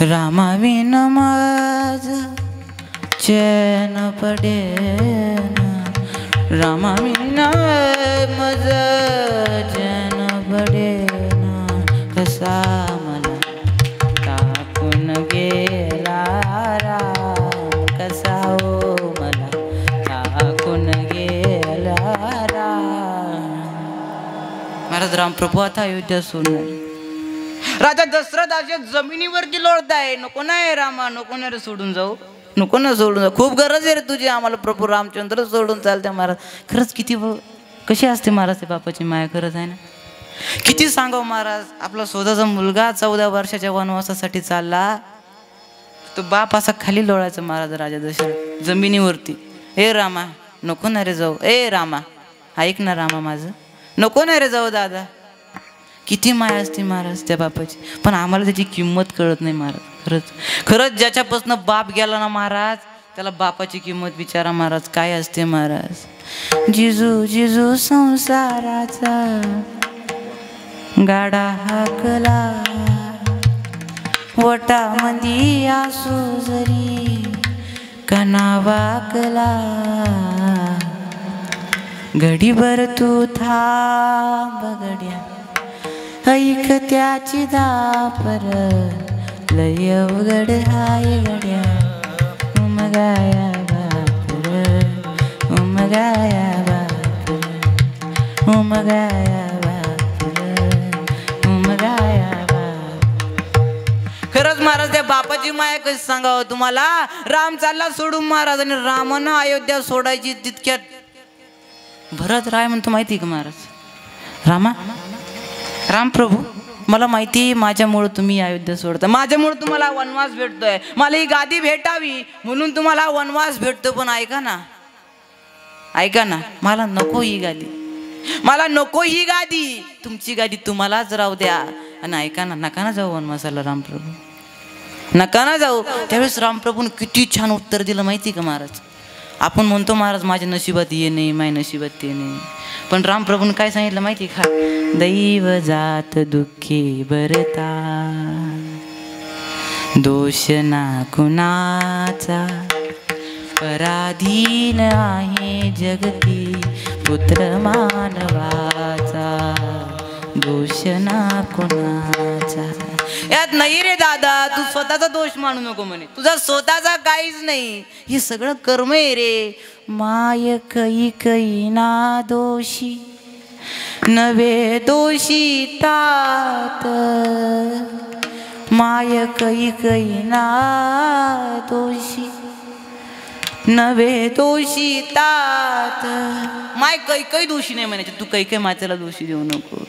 रामाविन माझ चैन पडेना. रामाविन मज चैन पडेना. कसा मला टाकून गेला राम. कसा ओ मला टाकून गेला राम. महाराज रामप्रभू आता अयोध्या सोडणार. राजा दशरथ असे जमिनीवरती लोळताय. नको नाही रामा, नको नाही रे सोडून जाऊ, नको ना सोडून जाऊ. खूप गरज आहे रे तुझी आम्हाला प्रभू रामचंद्र. सोडून चालते महाराज. खरंच किती कशी असते महाराज ते बापाची माया. खरंच आहे ना. किती सांगाव महाराज. आपला स्वतःचा मुलगा 14 वर्षाच्या वनवासासाठी चालला. तो बाप असा खाली लोळायचा महाराज राजा दशरथ जमिनीवरती. ए रामा नको ना रे जाऊ. ए रामा ऐक ना रामा माझं. नको नाही रे जाऊ दादा. किती माया असते महाराज त्या बापाची. पण आम्हाला त्याची किंमत कळत नाही महाराज. खरंच ज्याच्यापासून बाप गेला ना महाराज त्याला बापाची किंमत विचारा महाराज काय असते महाराज. जिजू जिजू संसाराचा गाडा हाकला. वटामंदी आसू जरी कना वाकला. घडीभर तू थांब गड्या ऐक त्याची दापर. लय अवघड हाय गड्या उमगाया बापर. उमगाया बापर. उमगाया बापर. उमगाया बापर. खरंच महाराज त्या बापाची माया कशी सांगावं तुम्हाला. राम चालला सोडून महाराज आणि रामानं अयोध्या सोडायची तितक्यात भरत राय म्हणतो माहिती का महाराज. राम प्रभू मला माहिती आहे माझ्यामुळं तुम्ही अयोध्या सोडता. माझ्यामुळं तुम्हाला वनवास भेटतोय. मला ही गादी भेटावी म्हणून तुम्हाला वनवास भेटतो. पण ऐका ना, ऐका ना, मला नको ही गादी. मला नको ही गादी. तुमची गादी तुम्हालाच राहू द्या. आणि ऐका ना, नका ना जाऊ वनवासाला रामप्रभू. नका ना जाऊ. त्यावेळेस रामप्रभूने किती छान उत्तर दिलं माहिती का महाराज. आपण म्हणतो महाराज माझ्या नशिबात ये नाही, माझ्या नशिबात ते नाही. पण रामप्रभूने काय सांगितलं माहिती का. दैव जात दुःखी भरता. दोष ना कुणाचा पराधीन आहे जगती. पुत्र मानवाचा दोष ना कुणाचा. यात नाही रे दादा. तू स्वतःचा दोष मानू नको म्हणे. तुझा स्वतःचा काहीच नाही. हे सगळं कर्म आहे रे. माय कै कै ना दोषी नवे दोषी तात. माय कै कै ना दोषी नवे दोषी तात. माय कै दोषी नाही म्हणायचे. तू कै मातेला दोषी देऊ नको.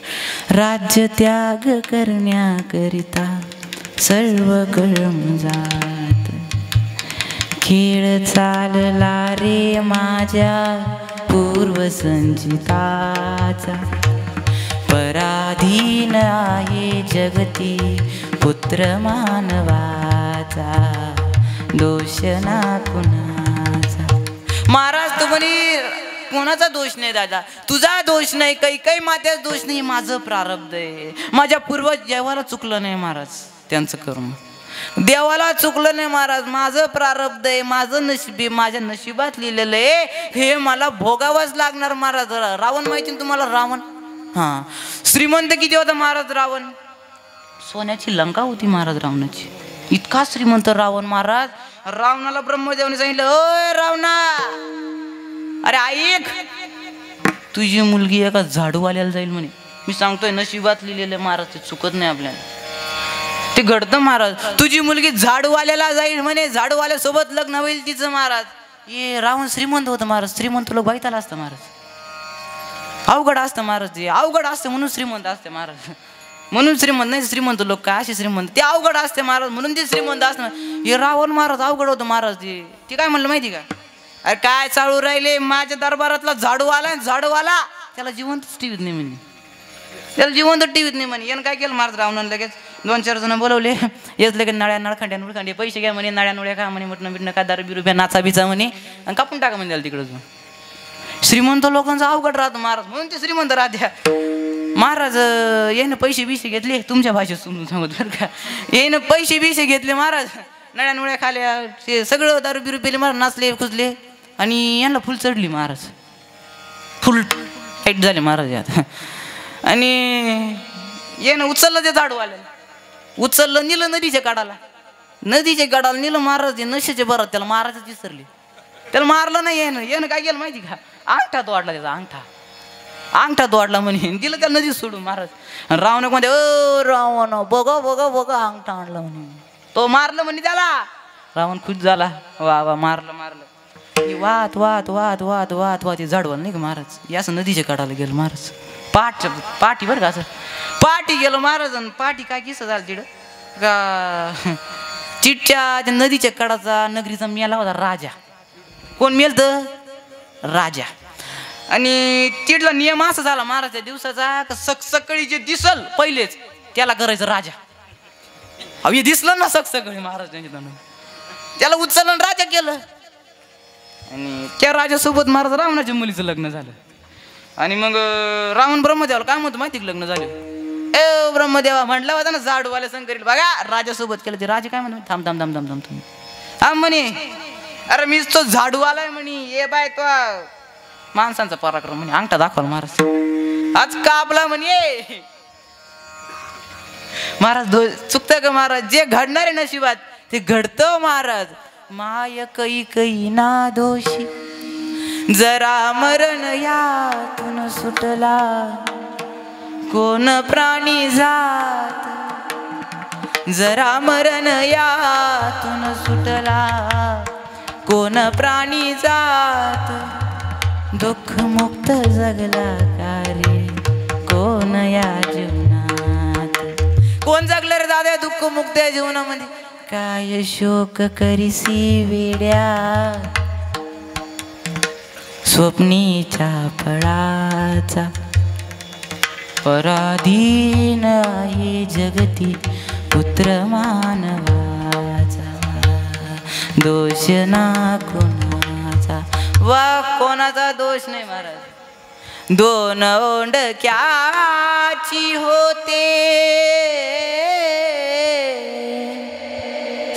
राज्य त्याग करण्याकरिता सर्व कर्म जात. खेळ चालला रे माझ्या पूर्व संचिताचा. पराधीन आहे जगती पुत्र मानवाचा. दोष ना कुणाचा. महाराज तुम्ही कोणाचा दोष नाही दादा. तुझा दोष नाही. काही मात्याचा दोष नाही. माझं प्रारब्ध आहे. माझ्या पूर्वज देवाला चुकलं नाही महाराज. त्यांचं कर्म देवाला चुकलं नाही महाराज. माझं प्रारब्ध आहे. माझं नशीब आहे. माझ्या नशिबात लिहिलेलं आहे. हे मला भोगावंच लागणार महाराज. रावण माहिती ना तुम्हाला. रावण हा श्रीमंत किती होता महाराज. रावण सोन्याची लंका होती महाराज रावणाची. इतका श्रीमंत रावण महाराज. रावणाला ब्रह्मदेवाने सांगितलं ओय रावणा अरे ऐक तुझी मुलगी एका झाडूवाल्याला जाईल म्हणे. मी सांगतोय नशिबात लिहिलेलं महाराज. ते चुकत नाही आपल्याला. ते घडतं महाराज. तुझी मुलगी झाडूवाल्याला जाईल म्हणे, झाडूवाल्यासोबत लग्न होईल तिचं महाराज. ये रावण श्रीमंत होतं महाराज, श्रीमंत लोक बाईताला असतं महाराज. अवघड असतं महाराज, ते अवघड असतं म्हणून श्रीमंत असते महाराज. म्हणून श्रीमंत नाही, श्रीमंत लोक काय असे श्रीमंत, ते अवघड असते महाराज म्हणून ते श्रीमंत असतं. हे रावण महाराज अवघड होतं महाराज. ते काय म्हणलं माहिती का, अरे काय चालू राहिले माझ्या दरबारातला झाडूवाला, झाडूवाला त्याला जिवंतच टीव्हीत नाही म्हणे, त्याला जिवंत टीव्हीत नाही म्हणे. यानं काय केलं महाराज रावणानं, लगेच 2-4 जण बोलवले. येत लगेच नळ्या नळखंड्या नुळखंडे पैसे घ्या म्हणे, नळ्या नुळ्या खा म्हणे, म्हटणं बिटणं का दारू बिरुप्या नाचा बिचा म्हणे, आणि कापून टाका म्हणे त्याला तिकडं. श्रीमंत लोकांचं अवघड राहतं महाराज, म्हणून ते श्रीमंत राहत्या. महाराज येणं पैसे बिसे घेतले, तुमच्या भाषेत समजून सांगत बरं का, येणं पैसे बिसे घेतले महाराज, नळ्या नुळ्या खाल्या, ते सगळं दारू बिरू पेले महाराज, नाचले खुजले, आणि यांना फुल चढली महाराज, फुल टाईट झाले महाराज यात. आणि येणं उचललं ते झाडूवाल्याला, उचललं नेलं नदीच्या काढाला, नदीच्या काढाला नेलं महाराज. ते नशेचे बरं त्याला महाराजच विसरले, त्याला मारलं नाही. येणं काय केलं माहिती का, अंगठा तोडला त्याचा, अंगठा तोडला म्हणे, दिलं त्याला नदी सोडून महाराज. आणि रावण मध्ये ओ रावण बघा बघा बघा अंगठा आणला म्हणे, तो मारलं म्हणे त्याला. रावण खुश झाला, वा वा मारलं मारलं. वाहत वाहत वाहत वाहत वाहत वाहत झाडवाल नाही का महाराज, या असं नदीच्या काढायला गेलं महाराज. पाठी बरं का, असं पाठी गेलो महाराज. आणि पाठी काय किस्सा झाला तिकडं का, चिटच्या त्या नदीच्या कडाचा नगरीचा मेला होता राजा. कोण मेलत, राजा. आणि तिथला नियम असा झाला महाराजच्या दिवसाचा, सकाळी जे दिसल पहिलेच त्याला करायचं राजा. अहो हे दिसलं ना सकाळी महाराज त्याला उचललं राजा केलं. आणि त्या राजासोबत महाराज रावणाच्या मुलीचं लग्न झालं. आणि मग रावण ब्रह्मदेवाला काय म्हणतो माहिती लग्न झालं, ए ब्रह्मदेवा म्हटलं होता ना झाडूवाल्या संग करील बघा, राजासोबत केलं. ते राजा काय म्हणतो, थांब थांब थांब थांब थांब थांब हा म्हणे, अरे मीच तो झाडूवाला आहे म्हणे, ये बाय तो माणसांचा पराक्रम म्हणे, अंगठा दाखवला महाराज, आज कापला म्हणे. महाराज चुकतं का महाराज, जे घडणार आहे नशिबात ते घडतं महाराज. माय कै कै ना दोषी, जरा मरण यातून सुटला, कोण प्राणी जात, जरा मरण यातून सुटला, कोण प्राणी जात, दुःख मुक्त जगला का रे कोण या जीवनात. कोण जगलं रे दादा दुःख मुक्त या जीवनामध्ये, काय शोक करीसी वेड्या, स्वप्नीच्या फळाचा, पराधीन आहे जगती पुत्र मानवाचा, दोष ना कोणाचा. वा कोणाचा दोष नाही महाराज. दोन ओंडक्याची होते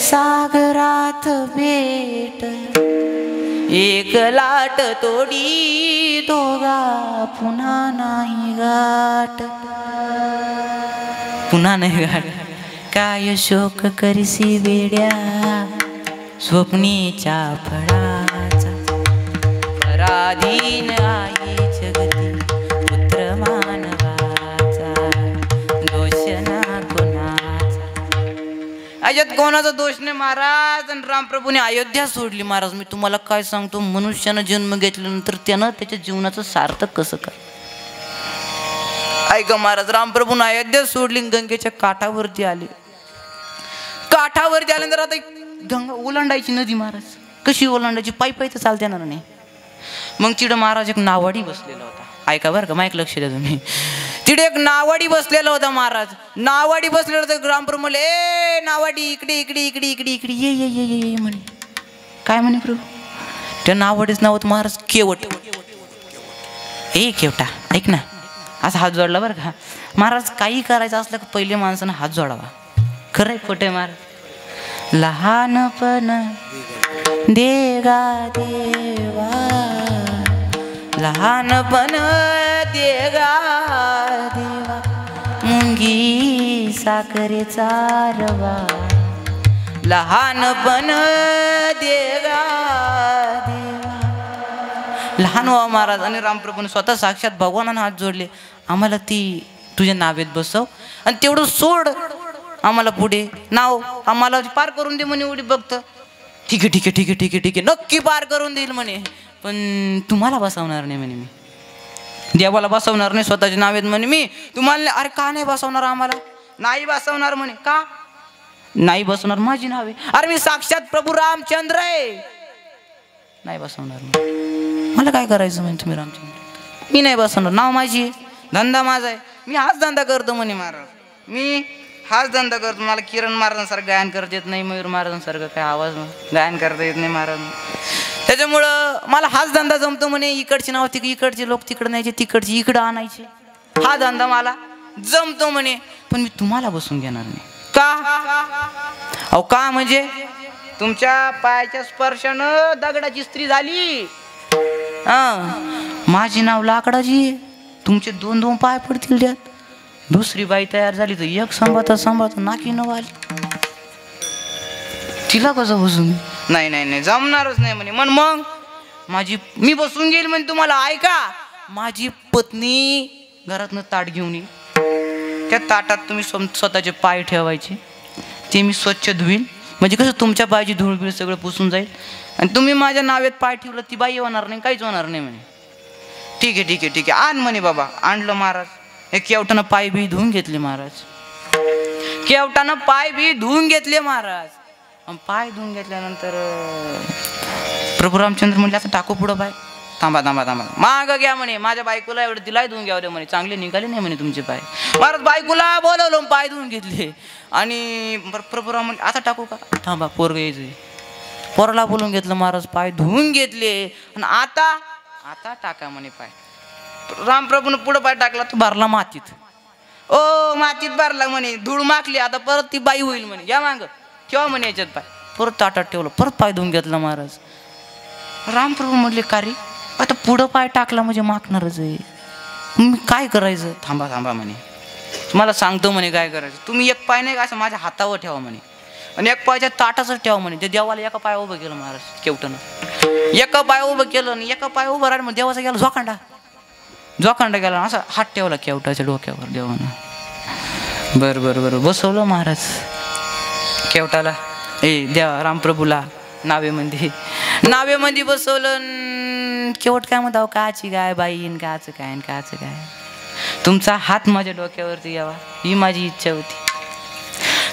सागरात भेट, एक लाट तोडी दोघा पुन्हा नाही गाठ, पुन्हा नाही गाठ. काय शोक करीसी वेड्या, स्वप्नीच्या फळाचा, पराधीन आहे जगती पुत्र मानवाचा, दोष ना कोणाचा. अयात कोणाचा दोष नाही महाराज. आणि रामप्रभूने अयोध्या सोडली महाराज. मी तुम्हाला काय सांगतो, मनुष्यानं जन्म घेतल्यानंतर त्यानं त्याच्या जीवनाचं सार्थक कसं काय. ऐका महाराज, रामप्रभूने अयोध्या सोडली, गंगेच्या काठावरती आले. काठावरती आल्यानंतर आता गंगा ओलांडायची नदी महाराज, कशी ओलांडायची, पायी पायी तर चालते येणार नाही. मग तिथं महाराज एक नावाडी बसलेला होता. ऐका बरं का, माईक लक्ष द्या तुम्ही. तिथे एक नावाडी बसलेला होता महाराज. नावाडी बसलेला होता. रामप्रभू म्हणले, ए नावाडी इकडे इकडे इकडे इकडे इकडे ये ये ये ये म्हणे. काय म्हणे प्रभू, त्या नावाडीच नाव होतं महाराज केवट. ए केवटा ऐक ना, असा हात जोडला बरं का महाराज. काही करायचं असलं का पहिले माणसानं हात जोडावा. खरंय खोटं आहे महाराज. लहानपण देगा देवा, लहानपण देगा देवा, मुंगी साखरेचा रवा, लहानपण देगा देवा. लहान व्हा महाराज. आणि रामप्रभूने स्वतः साक्षात भगवानानं हात जोडले. आम्हाला ती तुझ्या नावेत बसव आणि तेवढं सोड. आम्हाला पुढे नाव आम्हाला पार करून दे म्हणे उडी बघतं. ठीक आहे ठीक आहे ठीक आहे ठीक आहे ठीक आहे नक्की पार करून देईल म्हणे, पण तुम्हाला बसवणार नाही म्हणे मी. देवाला बसवणार नाही, स्वतःचे नाव आहेत म्हणे मी. तुम्हाला अरे का नाही बसवणार आम्हाला? नाही बसवणार म्हणे. का नाही बसवणार? माझी नाव आहे. अरे मी साक्षात प्रभू रामचंद्र आहे. नाही बसवणार. मला काय करायचं म्हणे तुम्ही रामचंद्र? मी नाही बसवणार. नाव माझी आहे, धंदा माझा आहे, मी हाच धंदा करतो म्हणे महाराज. मी हाच धंदा करतो. मला किरण महाराजांसारखं गायन करता येत नाही, मयूर महाराजांसारखं काय आवाज गायन करता येत नाही महाराज. त्याच्यामुळं मला हाच धंदा जमतो म्हणे. इकडची नाव इकडचे लोक तिकडं न्यायचे, तिकडची इकडं आणायचे. हा धंदा मला जमतो म्हणे, पण मी तुम्हाला बसून घेणार नाही. का? अहो का म्हणजे तुमच्या पायाच्या स्पर्शानं दगडाची स्त्री झाली. माझी नाव लाकडाची, तुमचे 2-2 पाय पडतील त्यात. दुसरी बाई तयार झाली तर एक सांभाळता नाकी नवाली. तिला कसं बसून? नाही नाही नाही जमणारच नाही म्हणे. मग मी बसून घेईल म्हणे तुम्हाला. ऐका, माझी पत्नी घरातनं ताट घेऊन येईल. त्या ताटात तुम्ही स्वतःचे पाय ठेवायचे, ते मी स्वच्छ धुईल. म्हणजे कसं तुमच्या पायाची धूळ बिळ सगळं पुसून जाईल. आणि तुम्ही माझ्या नावेत पाय ठेवलं, ती बाई होणार नाही, काहीच होणार नाही म्हणे. ठीक आहे ठीक आहे ठीक आहे आण म्हणे बाबा. आणलं महाराज. एक केवटानं पाय बी धुवून घेतले महाराज. केवटानं पाय बी धुवून घेतले महाराज. पाय धुवून घेतल्यानंतर प्रभू रामचंद्र म्हणले आता टाकू पुढं पाय. थांबा थांबा थांबा माग घ्या म्हणे. माझ्या बायकोला एवढं तिलाही धुवून घ्यावं म्हणे, चांगले निघाले नाही म्हणे तुमचे पाय. महाराज बायकोला बोलवलं, पाय धुवून घेतले. आणि प्रभू राम म्हणले आता टाकू का? थांबा पोरग यायचं. पोराला बोलून घेतलं महाराज, पाय धुवून घेतले. आणि आता टाका म्हणे पाय. रामप्रभून पुढं पाय टाकला तो भरला मातीत. ओ मातीत भरला म्हणे, धूळ माखली. आता परत ती बाई होईल म्हणे. घ्या माग ठेवा म्हणे याच्यात पाय. परत ताटात ठेवलं, परत पाय धुवून घेतला महाराज. रामप्रभू म्हणले का रे आता पुढं पाय टाकला म्हणजे माखणारच आहे, मी काय करायचं? थांबा थांबा म्हणे, तुम्हाला सांगतो म्हणे काय करायचं. तुम्ही एक पाय नाही का असं माझ्या हातावर ठेवा म्हणे, आणि एक पायाच्या ताटाच ठेवा म्हणे. ते देवाला एका पाय उभं केलं महाराज केवटनं. एका पाय उभं केलं आणि एका पाय उभं राहिलं. मग देवाचा गेला जोखांडा गेला. असा हात ठेवला केवटाच्या डोक्यावर देवानं. बरं बसवलं महाराज केवटाला, देवा रामप्रभूला नावेमध्ये बसवलं. केवट काय म्हणतो, काची गाय बाईन काचं काय. तुमचा हात माझ्या डोक्यावरती यावा ही माझी इच्छा होती.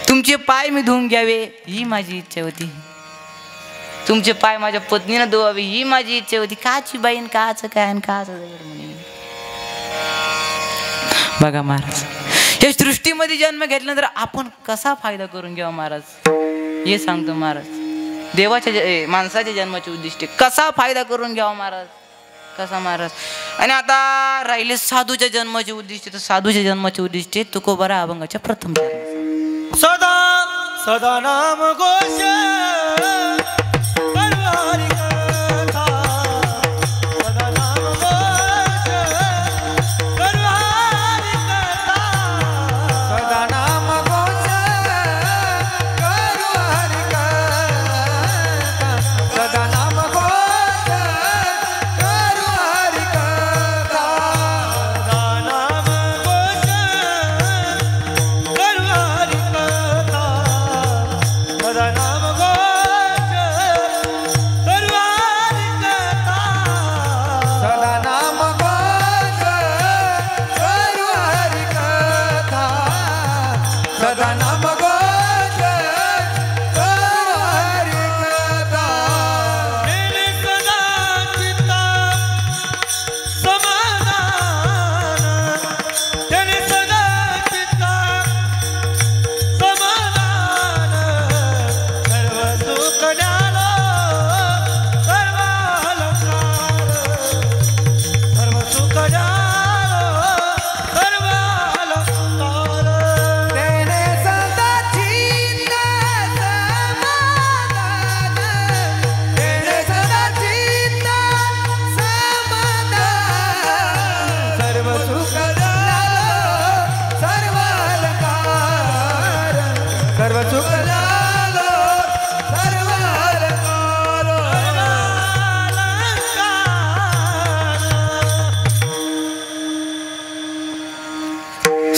तुमचे पाय मी धुवून घ्यावे ही माझी इच्छा होती. तुमचे पाय माझ्या पत्नीनं धुवावे ही माझी इच्छा होती. काची बाईन काचं काय म्हणे. बघा महाराज, या सृष्टीमध्ये जन्म घेतल्यानंतर आपण कसा फायदा करून घ्यावा महाराज हे सांगतो महाराज. देवाच्या माणसाच्या जन्माचे उद्दिष्ट कसा फायदा करून घ्यावा महाराज, कसा महाराज. आणि आता राहिले साधूच्या जन्माचे उद्दिष्ट. तर साधूच्या जन्माचे उद्दिष्ट तुकोबारा अभंगाच्या प्रथम
सदा सदा नाम घोष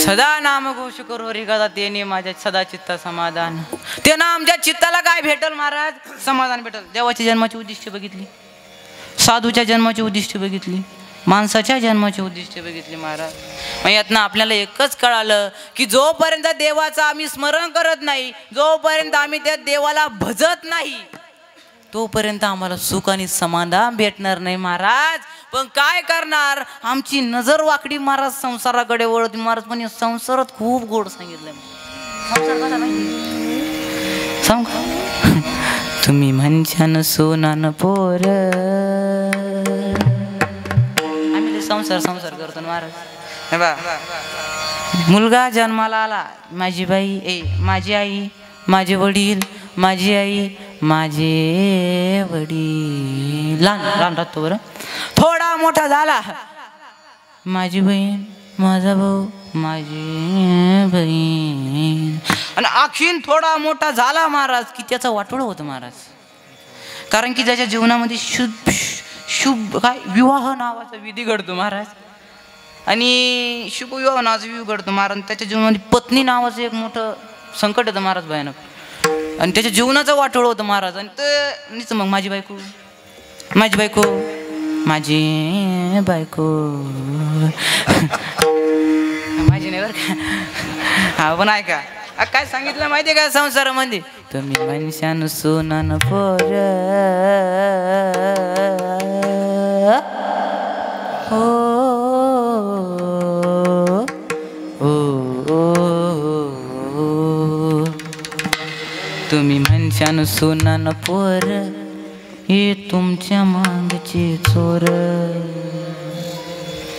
सदा नाम घोष करू हरिकथा तेने माझ्या सदा चित्ता समाधान. ते नाम ज्या चित्ताला काय भेटल महाराज, समाधान भेटल. देवाच्या जन्माची उद्दिष्ट बघितली, साधूच्या जन्माची उद्दिष्ट बघितली, माणसाच्या जन्माची उद्दिष्ट बघितली महाराज. मग यातनं आपल्याला एकच कळालं की जोपर्यंत देवाचं आम्ही स्मरण करत नाही, जोपर्यंत आम्ही त्या देवाला भजत नाही, तोपर्यंत आम्हाला सुख आणि समाधान भेटणार नाही महाराज. पण काय करणार, आमची नजर वाकडी महाराज संसाराकडे वळत महाराज. पण संसारात खूप गोड सांगितलंय. संसार कसा माहिती सांग, तुम्ही म्हणशान सोनान पोर, आम्ही संसार संसार करतो महाराज. बा मुलगा जन्माला आला, माझी बाई माझी आई, माझे वडील, माझी आई, माझे वडील. लहान लहान राहतो बरं. थोडा मोठा झाला, माझी बहीण, माझा भाऊ, माझी बहीण. आणि आणखीन थोडा मोठा झाला महाराज की त्याचा वाटोळं होतं महाराज. कारण की त्याच्या जीवनामध्ये शुभ काय विवाह नावाचा विधी घडतो महाराज. आणि शुभ विवाह नावाचा विधी घडतो महाराज. त्याच्या जीवनामध्ये पत्नी नावाचं एक मोठं संकट येतं महाराज, भयानक. आणि त्याच्या जीवनाचं वाटोळं होतं महाराज. आणि ते मग माझी बायको, माझी बायको, माझी बायको, माझी नाही बरं का. हा पण ऐका, काय सांगितलं माहितीये का संसारामध्ये, तुम्ही मनुष्यान सोनान पोर, तुम्ही मनुष्यान सोनान पोर, हे तुमच्या मागचे चोर.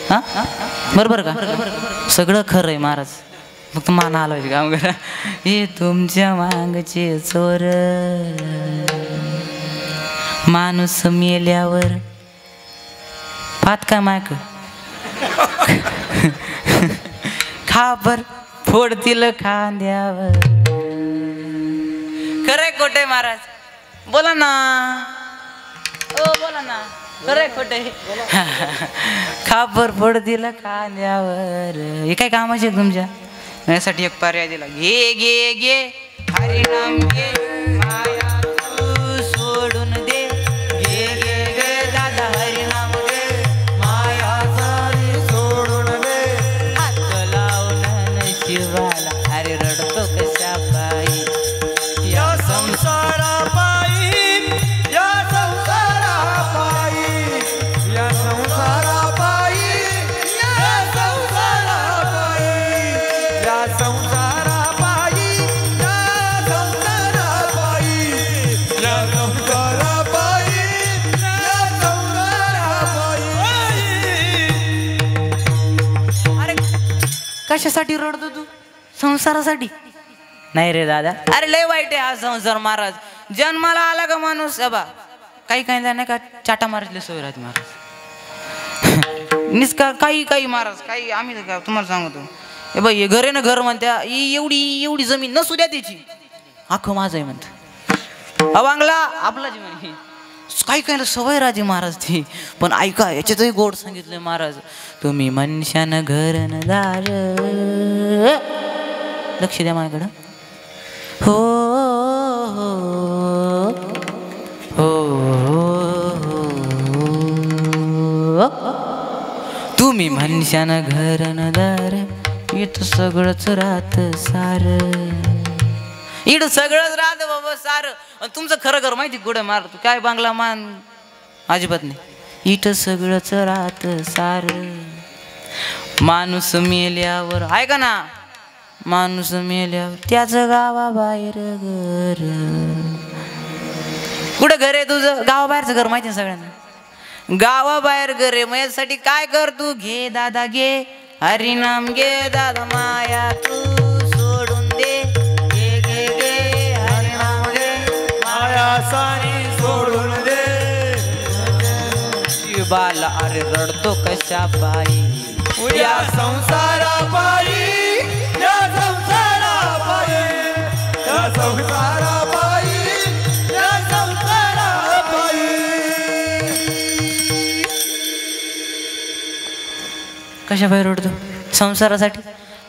हा बरोबर का, सगळं खरं आहे महाराज, फक्त मान हलवायचे काम करा. हे तुमच्या मागचे चोर, माणूस मेल्यावर पात का मायक खापर फोडतील खांद्यावर. खरंय खोटे महाराज, बोला ना, ओ बोला ना, खरंय खोटे. खापर फोडतील खांद्यावर. हे काय कामाचे तुमच्या, यासाठी एक पर्याय दिला, घे घे घे हरिनाम घे, माया तू सोडून दे. घे घे घे दादा हरिनाम घे, माया सारी सोडून दे. हात लावून नशिबाला, अरे रडतो कशा पायी, या संसारा पायी, या संसारा पायी, या संसारा पायी, या संसारा पायी, या संसारा पायी, या संसारा पायी, या संसारा पायी, या संसारा पायी. अरे कशासाठी रडतो तू, संसारासाठी नाही रे दादा. अरे लय वाईट आहे हा संसार महाराज. जन्माला आला का माणूस, बा काही काही नाही का चाटा मारायला सवय राहते महाराज. निष्का काही काही महाराज, काही आम्ही का तुम्हाला सांगतो, हे बाई हे घर आहे ना, घर म्हणत्या एवढी एवढी जमीन नसू द्या त्याची, अख्खं माझं आहे म्हणत, अवांगला आपला जीवन. काही काही सवय राहते महाराज ती. पण ऐका, याच्यातही गोड सांगितलंय महाराज, तुम्ही मनुष्यानं घर न दार. लक्ष द्या माझ्याकडं. हो हो तुम्ही मनुष्यानं घर न दार, इथं सगळंच राहत सार. इथं सगळंच राहत बाबा सार. तुमचं खरं घर माहिती कुठे मार, तू काय बांगला मान अजिबात नाही. इथं सगळंच राहत सार. माणूस मेल्यावर, ऐका ना, माणूस मेल्यावर त्याचं गावाबाहेर घर. कुठं घर आहे तुझं, गावाबाहेरचं घर माहिती ना सगळ्यांना, गावाबाहेर घर आहे. मग यासाठी काय कर तू, घे दादा घे हरिनाम घे दादा, माया तू सोडून दे. घे घे घे हरिनाम घे, माया सारी सोडून दे. शिवाला अरे रडतो कशा पायी, या संसारा पायी, या संसारा पायी, या संसारा पायी, या संसारा पायी. कशा पायी रडतो, संसारासाठी.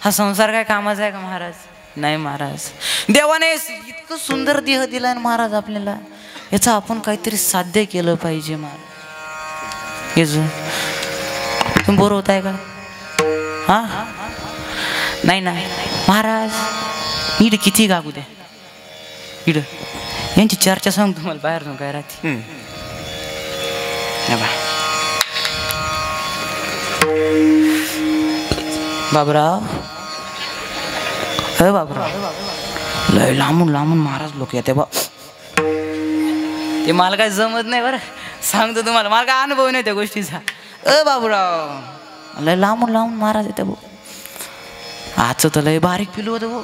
हा संसार काय कामाचा आहे का महाराज? नाही महाराज, देवाने इतकं सुंदर देह दिला ना महाराज आपल्याला, याचं आपण काहीतरी साध्य केलं पाहिजे महाराज. याच तुम्ही बोर होताय का? हा नाही ना महाराज, इड किती गागू द्या, इड यांची चर्चा सांग तुम्हाला बाहेर जाऊन काय राहते. बाबराव, अ बाबराव, लय लांबून लांबून महाराज लोक येते बा. ते मला काय जमत नाही बरं, सांगतो तुम्हाला, मला काय अनुभव नाही त्या गोष्टीचा. अ बाबूराव, लय लांबून लांबून महाराज येते भाऊ. आजचं तर लय बारीक पिलू होतं भाऊ.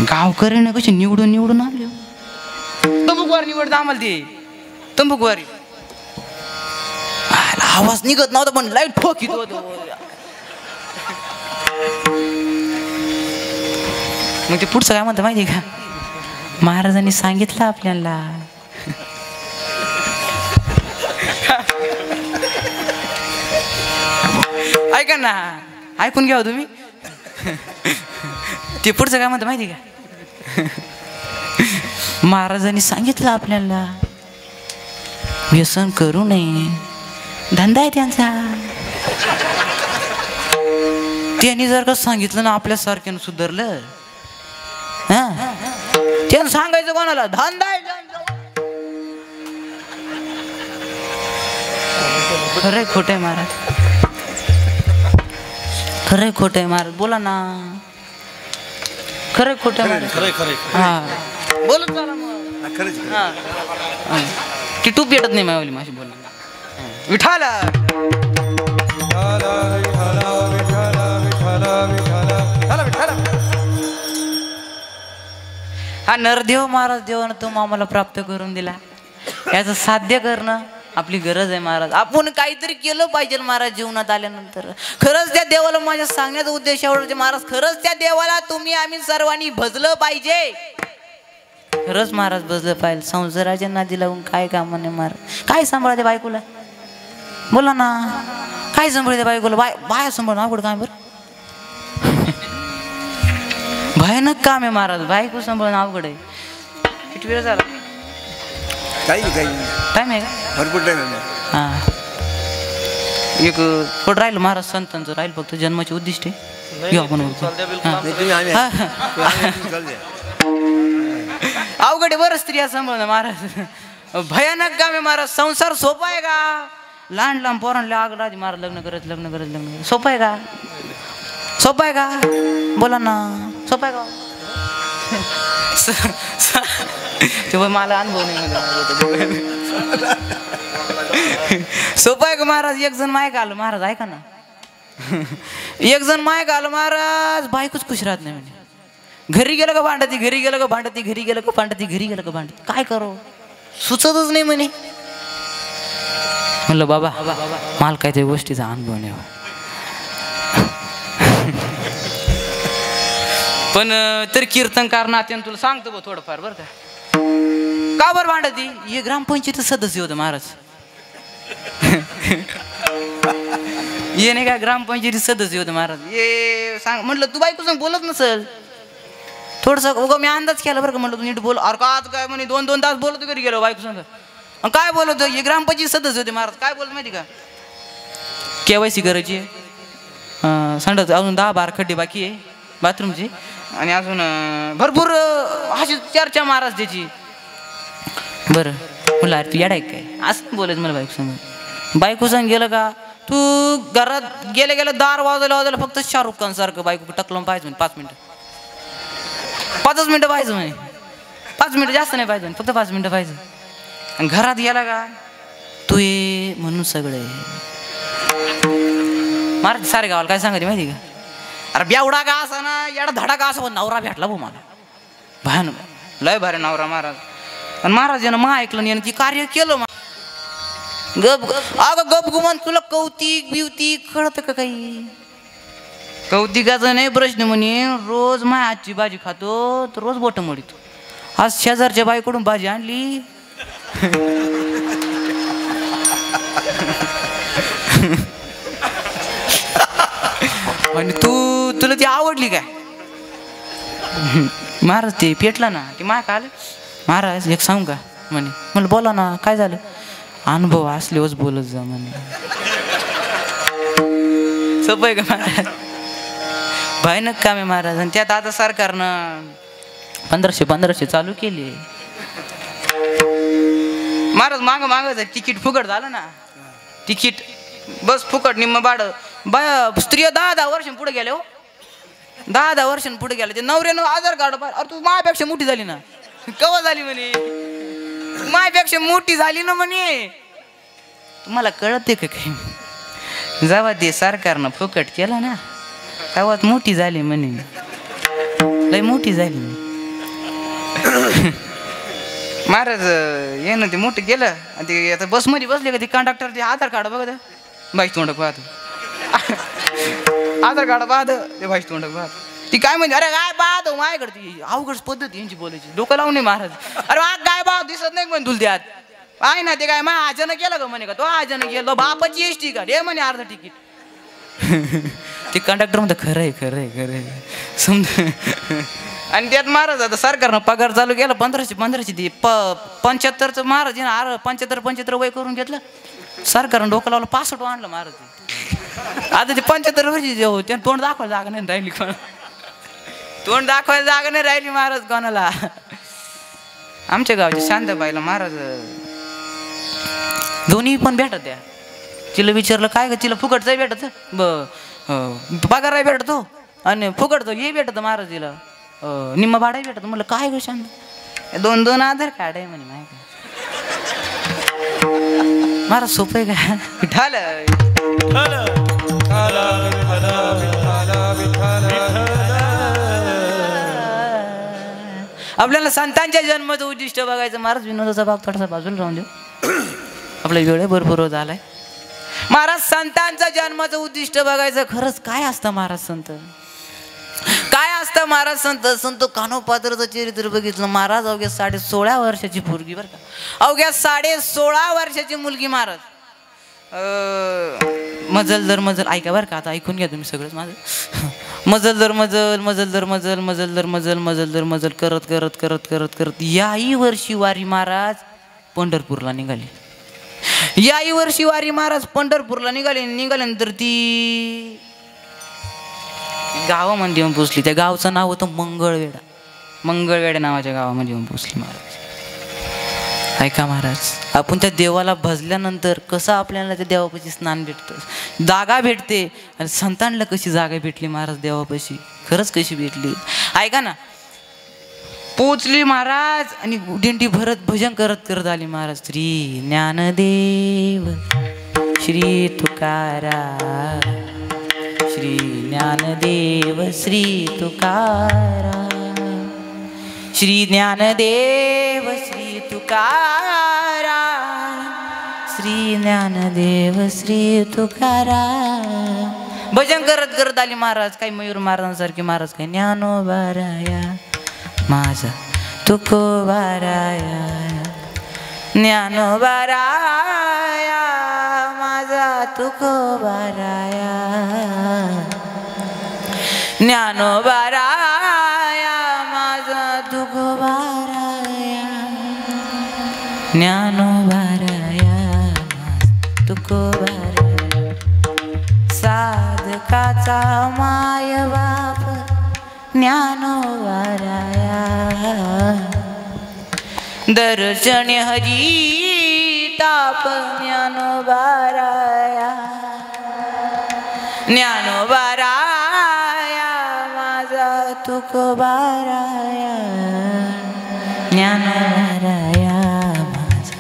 गावकऱ्याने कशी निवडून निवडून आले. तंबूकवारी निवडतं आम्हाला ते, तंबूकवारी. आवाज निघत नव्हता पण लाईट ठोकीत होतो. मग ते पुढचं काय म्हणतं माहिती का, महाराजांनी सांगितलं आपल्याला. ऐका ना, ऐकून घ्या तुम्ही. ते पुढचं काय म्हणतं माहिती का, महाराजांनी सांगितलं आपल्याला व्यसन करू नये, धंदा आहे त्यांचा. त्यांनी जर का सांगितलं ना आपल्यासारख्यानं सुधारलं, हा त्यानं सांगायचं कोणाला, धंदा आहे. खरंय खोट आहे महाराज, खरंय खोट आहे महाराज, बोला ना. खरंय खोट आहे महाराज. हा बोलत चला मग. हा ती टूप येतच नाही मावली माझी बोल. विठाला हा नरदेव महाराज देवानं तो आम्हाला प्राप्त करून दिला. याचं साध्य करणं आपली गरज आहे महाराज. आपण काहीतरी केलं पाहिजे महाराज जीवनात आल्यानंतर. खरंच त्या देवाला माझ्या सांगण्याचा उद्देश एवढा महाराज, खरंच त्या देवाला तुम्ही आम्ही सर्वांनी भजलं पाहिजे. खरंच महाराज भजलं पाहिजे. संसाराच्या नादी लागून काय काम नाही महाराज. काय सांभाळते बायकोला, बोला ना. काय सांभाळते बायकोला, बाया सांभाळणं अवघड काम बरं. भयानक काम आहे महाराज, बायको सांभाळणं अवघड आहे. किती वेळ झाला? टाइम आहे का?
भरपूर टाइम आहे.
हां एक थोडं राहिलं महाराज, संतांचं राहील फक्त जन्माचे उद्दिष्ट आहे. आपण अवघड आहे बरं स्त्रिया सांभाळणं महाराज. भयानक काम आहे महाराज. संसार सोपा आहे का? लहान लहान पोरांना आग राहते महाराज. लग्न करत सोपं आहे का? सोपं आहे का? बोला ना, सोपं आहे का? ते मला अनुभव नाही. सोपं आहे का महाराज? एक जण मायक आलं महाराज, ऐका ना. एक जण मायक आलं महाराज, बायकोच खुश राहत नाही म्हणजे. घरी गेलं का भांडती, घरी गेलं का भांडती, घरी गेलं का भांडती, घरी गेलं का भांडती. काय करो सुचतच नाही म्हणे. म्हणलं बाबा मला काय त्या गोष्टीचा अनुभव नाही. पण तरी कीर्तनकार नात्यानं तुला सांगतो बघ थोडंफार बरं का बरं भांडती. हे ग्रामपंचायत सदस्य होतं महाराज. ये नाही का ग्रामपंचायती सदस्य होतं महाराज. ये सांग म्हटलं तू बायको सांग बोलत नसल थोडस. उगा मी अंदाज केला बरं का. म्हटलं तू नीट बोल. अरे का काय म्हणे 2-2 तास बोलतो घरी गेलो बायको सांग. काय बोलत हे ग्रामपंचायत सदस्य होते महाराज. काय बोलत माहिती का, KYC करायची संडास अजून 10-12 खड्डे बाकी आहे बाथरूमची, आणि अजून भरपूर अशी चर्चा महाराज त्याची. बरं बोला तू येडाय काय असं बोलायचं मला बायको सांग. बायको सांग गेलं का तू घरात गेलं दार वाजवलं फक्त शाहरुख खान सारखं बायको टकलं पाहिजे म्हणे. 5 मिनिटं 5च मिनिटं पाहिजे म्हणे. 5 मिनिटं जास्त नाही पाहिजे, फक्त 5 मिनिटं पाहिजे. आणि घरात गेला का तू ये म्हणून सगळे महाराज. सारे गावाला काय सांगायचे माहिती का, अरे बेवडा का असा ना येडा धडा का असा नवरा भेटला भाऊ मला. भयानक लय भारी नवरा महाराज. आणि महाराज यानं मा ऐकलं यानं ती कार्य केलं. गप अगं गप गुमान तुला कौतिक बिवतिक कळत का काही? कौतिकाचा नाही प्रश्न म्हणे. रोज माय आजची भाजी खातो तर रोज बोट मोडीतो. आज शेजारच्या बाईकडून भाजी आणली आवडली काय महाराज ते पेटला ना ते माय का आलं महाराज एक सांगू का म्हणे म्हणलं बोला ना काय झालं अनुभव असल्यावरच बोलत जा म्हणे सोपं आहे का महाराज भयानक काम आहे महाराज आणि त्यात आता सरकारनं 1500 चालू केली महाराज माग तिकीट फुकट झालं ना तिकीट बस फुकट निम्म भाडं बाया स्त्रिया 10 वर्ष पुढे गेले हो 10 वर्ष पुढे गेले ते नवऱ्यानं आधार कार्ड अरे तू माझ्यापेक्षा मोठी झाली ना कवा झाली म्हणे माझ्यापेक्षा मोठी झाली ना म्हणे तुम्हाला कळते का काही जेव्हा ते सरकारनं फुकट केलं ना तेव्हा मोठी झाली म्हणे लय मोठी झाली महाराज ये ना ते मोठं गेलं आणि ते आता बसमध्ये बसले का ते कंडक्टर ते आधार कार्ड बघत बाईक तोंड पाहतो आधार कार्ड पाहत ते बाईक तोंड पाहत ती काय म्हणजे अरे काय पाहतो माझ्याकडे ती अवघड पद्धत यांची बोलायची डोकं लावून नाही महाराज अरे काय पाहत दिसत नाही म्हणे तुला त्यात आहे ना ते काय मा आजनं केलं का म्हणे का तो आजनं गेलो बापाची एसटी का हे म्हणे अर्ध तिकीट ते कंडक्टर म्हणतं खरंय समजा आणि त्यात महाराज आता सरकारनं पगार चालू केला 1500 ती 75चं महाराज 75 वय करून घेतलं सरकारनं डोकं लावलं 65 आणलं महाराज आता ते 75 वर्षी जे होते तोंड दाखवायला जागा नाही राहिली कोणा तोंड दाखवायला जागा नाही राहिली महाराज कोणाला आमच्या गावच्या शांताबाईला महाराज दोन्ही पण भेटत त्या तिला विचारलं काय का तिला फुकटचं भेटत पगार भेटतो आणि फुकटचं हे भेटत महाराज तिला निम्म भाडं भेटत म्हणलं काय ग शांत 2 आधार कार्ड आहे म्हणे माहिती महाराज सोपं आहे का विठाल आपल्याला संतांच्या जन्माचं उद्दिष्ट बघायचं महाराज विनोदाचा भाग थोडासा बाजूला राहून देऊ आपला वेळ भरपूर झालाय महाराज संतांचं जन्माचं उद्दिष्ट बघायचं खरंच काय असतं महाराज संत काय असतं महाराज संत कानोपात्राचं चरित्र बघितलं महाराज अवघ्या 16.5 वर्षाची पोरगी बरं का अवघ्या 16.5 वर्षाची मुलगी महाराज मजल ऐका बरं का आता ऐकून घ्या तुम्ही सगळंच माझं मजल करत याही वर्षी वारी महाराज पंढरपूरला निघाली याही वर्षी वारी महाराज पंढरपूरला निघाल्यानंतर ती गावामध्ये येऊन पोचली त्या गावचं नाव होतं मंगळवेढा नावाच्या गावामध्ये येऊन पोचली महाराज ऐका महाराज आपण त्या देवाला भजल्यानंतर कसं आपल्याला त्या देवापाशी स्नान भेटतं जागा भेटते आणि संतांना कशी जागा भेटली महाराज देवापाशी खरंच कशी भेटली ऐका ना पोचली महाराज आणि दिंडी भरत भजन करत आली महाराज श्री ज्ञानदेव श्री तुकाराम श्री ज्ञानदेव श्री तुकाराम श्री ज्ञानदेव श्री तुकाराम श्री ज्ञानदेव श्री तुकाराम भजन करत आली महाराज काही मयूर महाराजांसारखे महाराज काही ज्ञानोबाराया माझा तुकोबाराया ज्ञानोबाराया माझा तुकोबाराया ज्ञानोबाराया माझा तुकोबाराया ज्ञानोबाराया माझा तुकोबाराया साधकाचा माय बाप ज्ञानोबाराया दर्शन हरी ताप ज्ञानोबाराया ज्ञानोबाराया माझा तुकोबाराया ज्ञानोबाराया माझा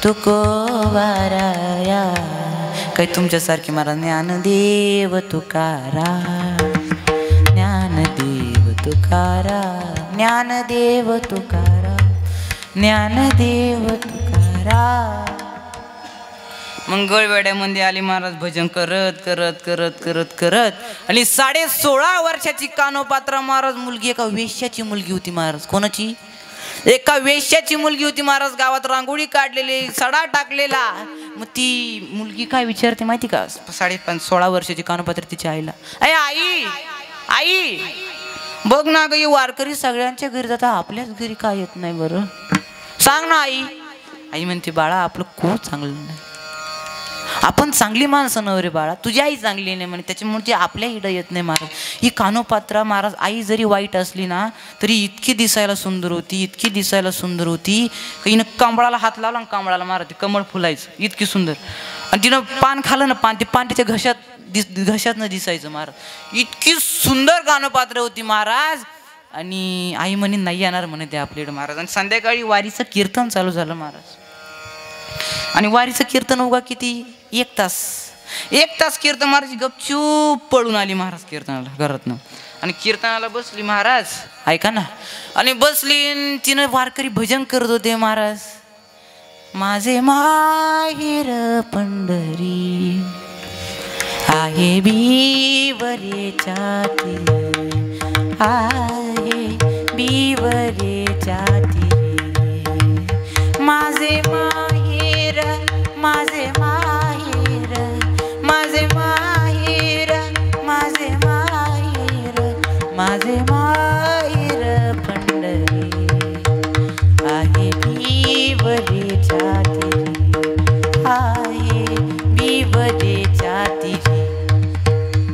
तुकोबाराया काही तुमच्यासारखे महाराज ज्ञानदेव तुकाराम ज्ञानदेव तुकाराम ज्ञानदेव तुकाराम ज्ञानदेव तुकाराम मंगळवेड्यामध्ये आली महाराज भजन करत आणि 16.5 वर्षाची कानोपात्रा महाराज मुलगी एका वेश्याची मुलगी होती महाराज कोणाची एका वेश्याची मुलगी होती महाराज गावात रांगोळी काढलेली सडा टाकलेला मग ती मुलगी काय विचारते माहिती का 16.5 वर्षाची कानोपात्रा तिच्या आईला अरे आई बघ ना ग, वारकरी सगळ्यांच्या घरी जाता, आपल्याच घरी काय येत नाही बरं? सांग ना आई. आई म्हणते बाळा आपलं खूप चांगलं नाही, आपण चांगली माणसं नव्हे रे बाळा, तुझी आई चांगली नाही म्हणे, त्याच्यामुळे ती आपल्या इडं येत नाही महाराज. ही कानोपात्रा महाराज आई जरी वाईट असली ना तरी इतकी दिसायला सुंदर होती, इतकी दिसायला सुंदर होती. हिनं कमळाला हात लावला आणि कमळाला महाराज ते कमळ फुलायचं इतकी सुंदर. आणि तिनं पान खाल्लं ना, पान ते पान तिच्या घशातनं दिसायचं महाराज. इतकी सुंदर कानोपात्र होती महाराज. आणि आई म्हणे नाही येणार म्हणे ते आपल्याकडे महाराज. आणि संध्याकाळी वारीचं कीर्तन चालू झालं महाराज. आणि वारीचं कीर्तन उगा किती, 1 तास कीर्तन. महाराज गपचूप पळून आली महाराज कीर्तनाला घरातनं. आणि कीर्तनाला बसली महाराज, ऐका ना. आणि बसली तिनं वारकरी भजन करत होते महाराज. माझे माहेर पंढरी आहे बिवरेच्या तीरी, आहे बिवरेच्या तीरी. माझे माहेर, माझे माहेर, माझे माहेर, माझे माहेर, माझे माहेर पंढरी आहे बिवरेच्या तीरी, आहे बिवरेच्या तीरी.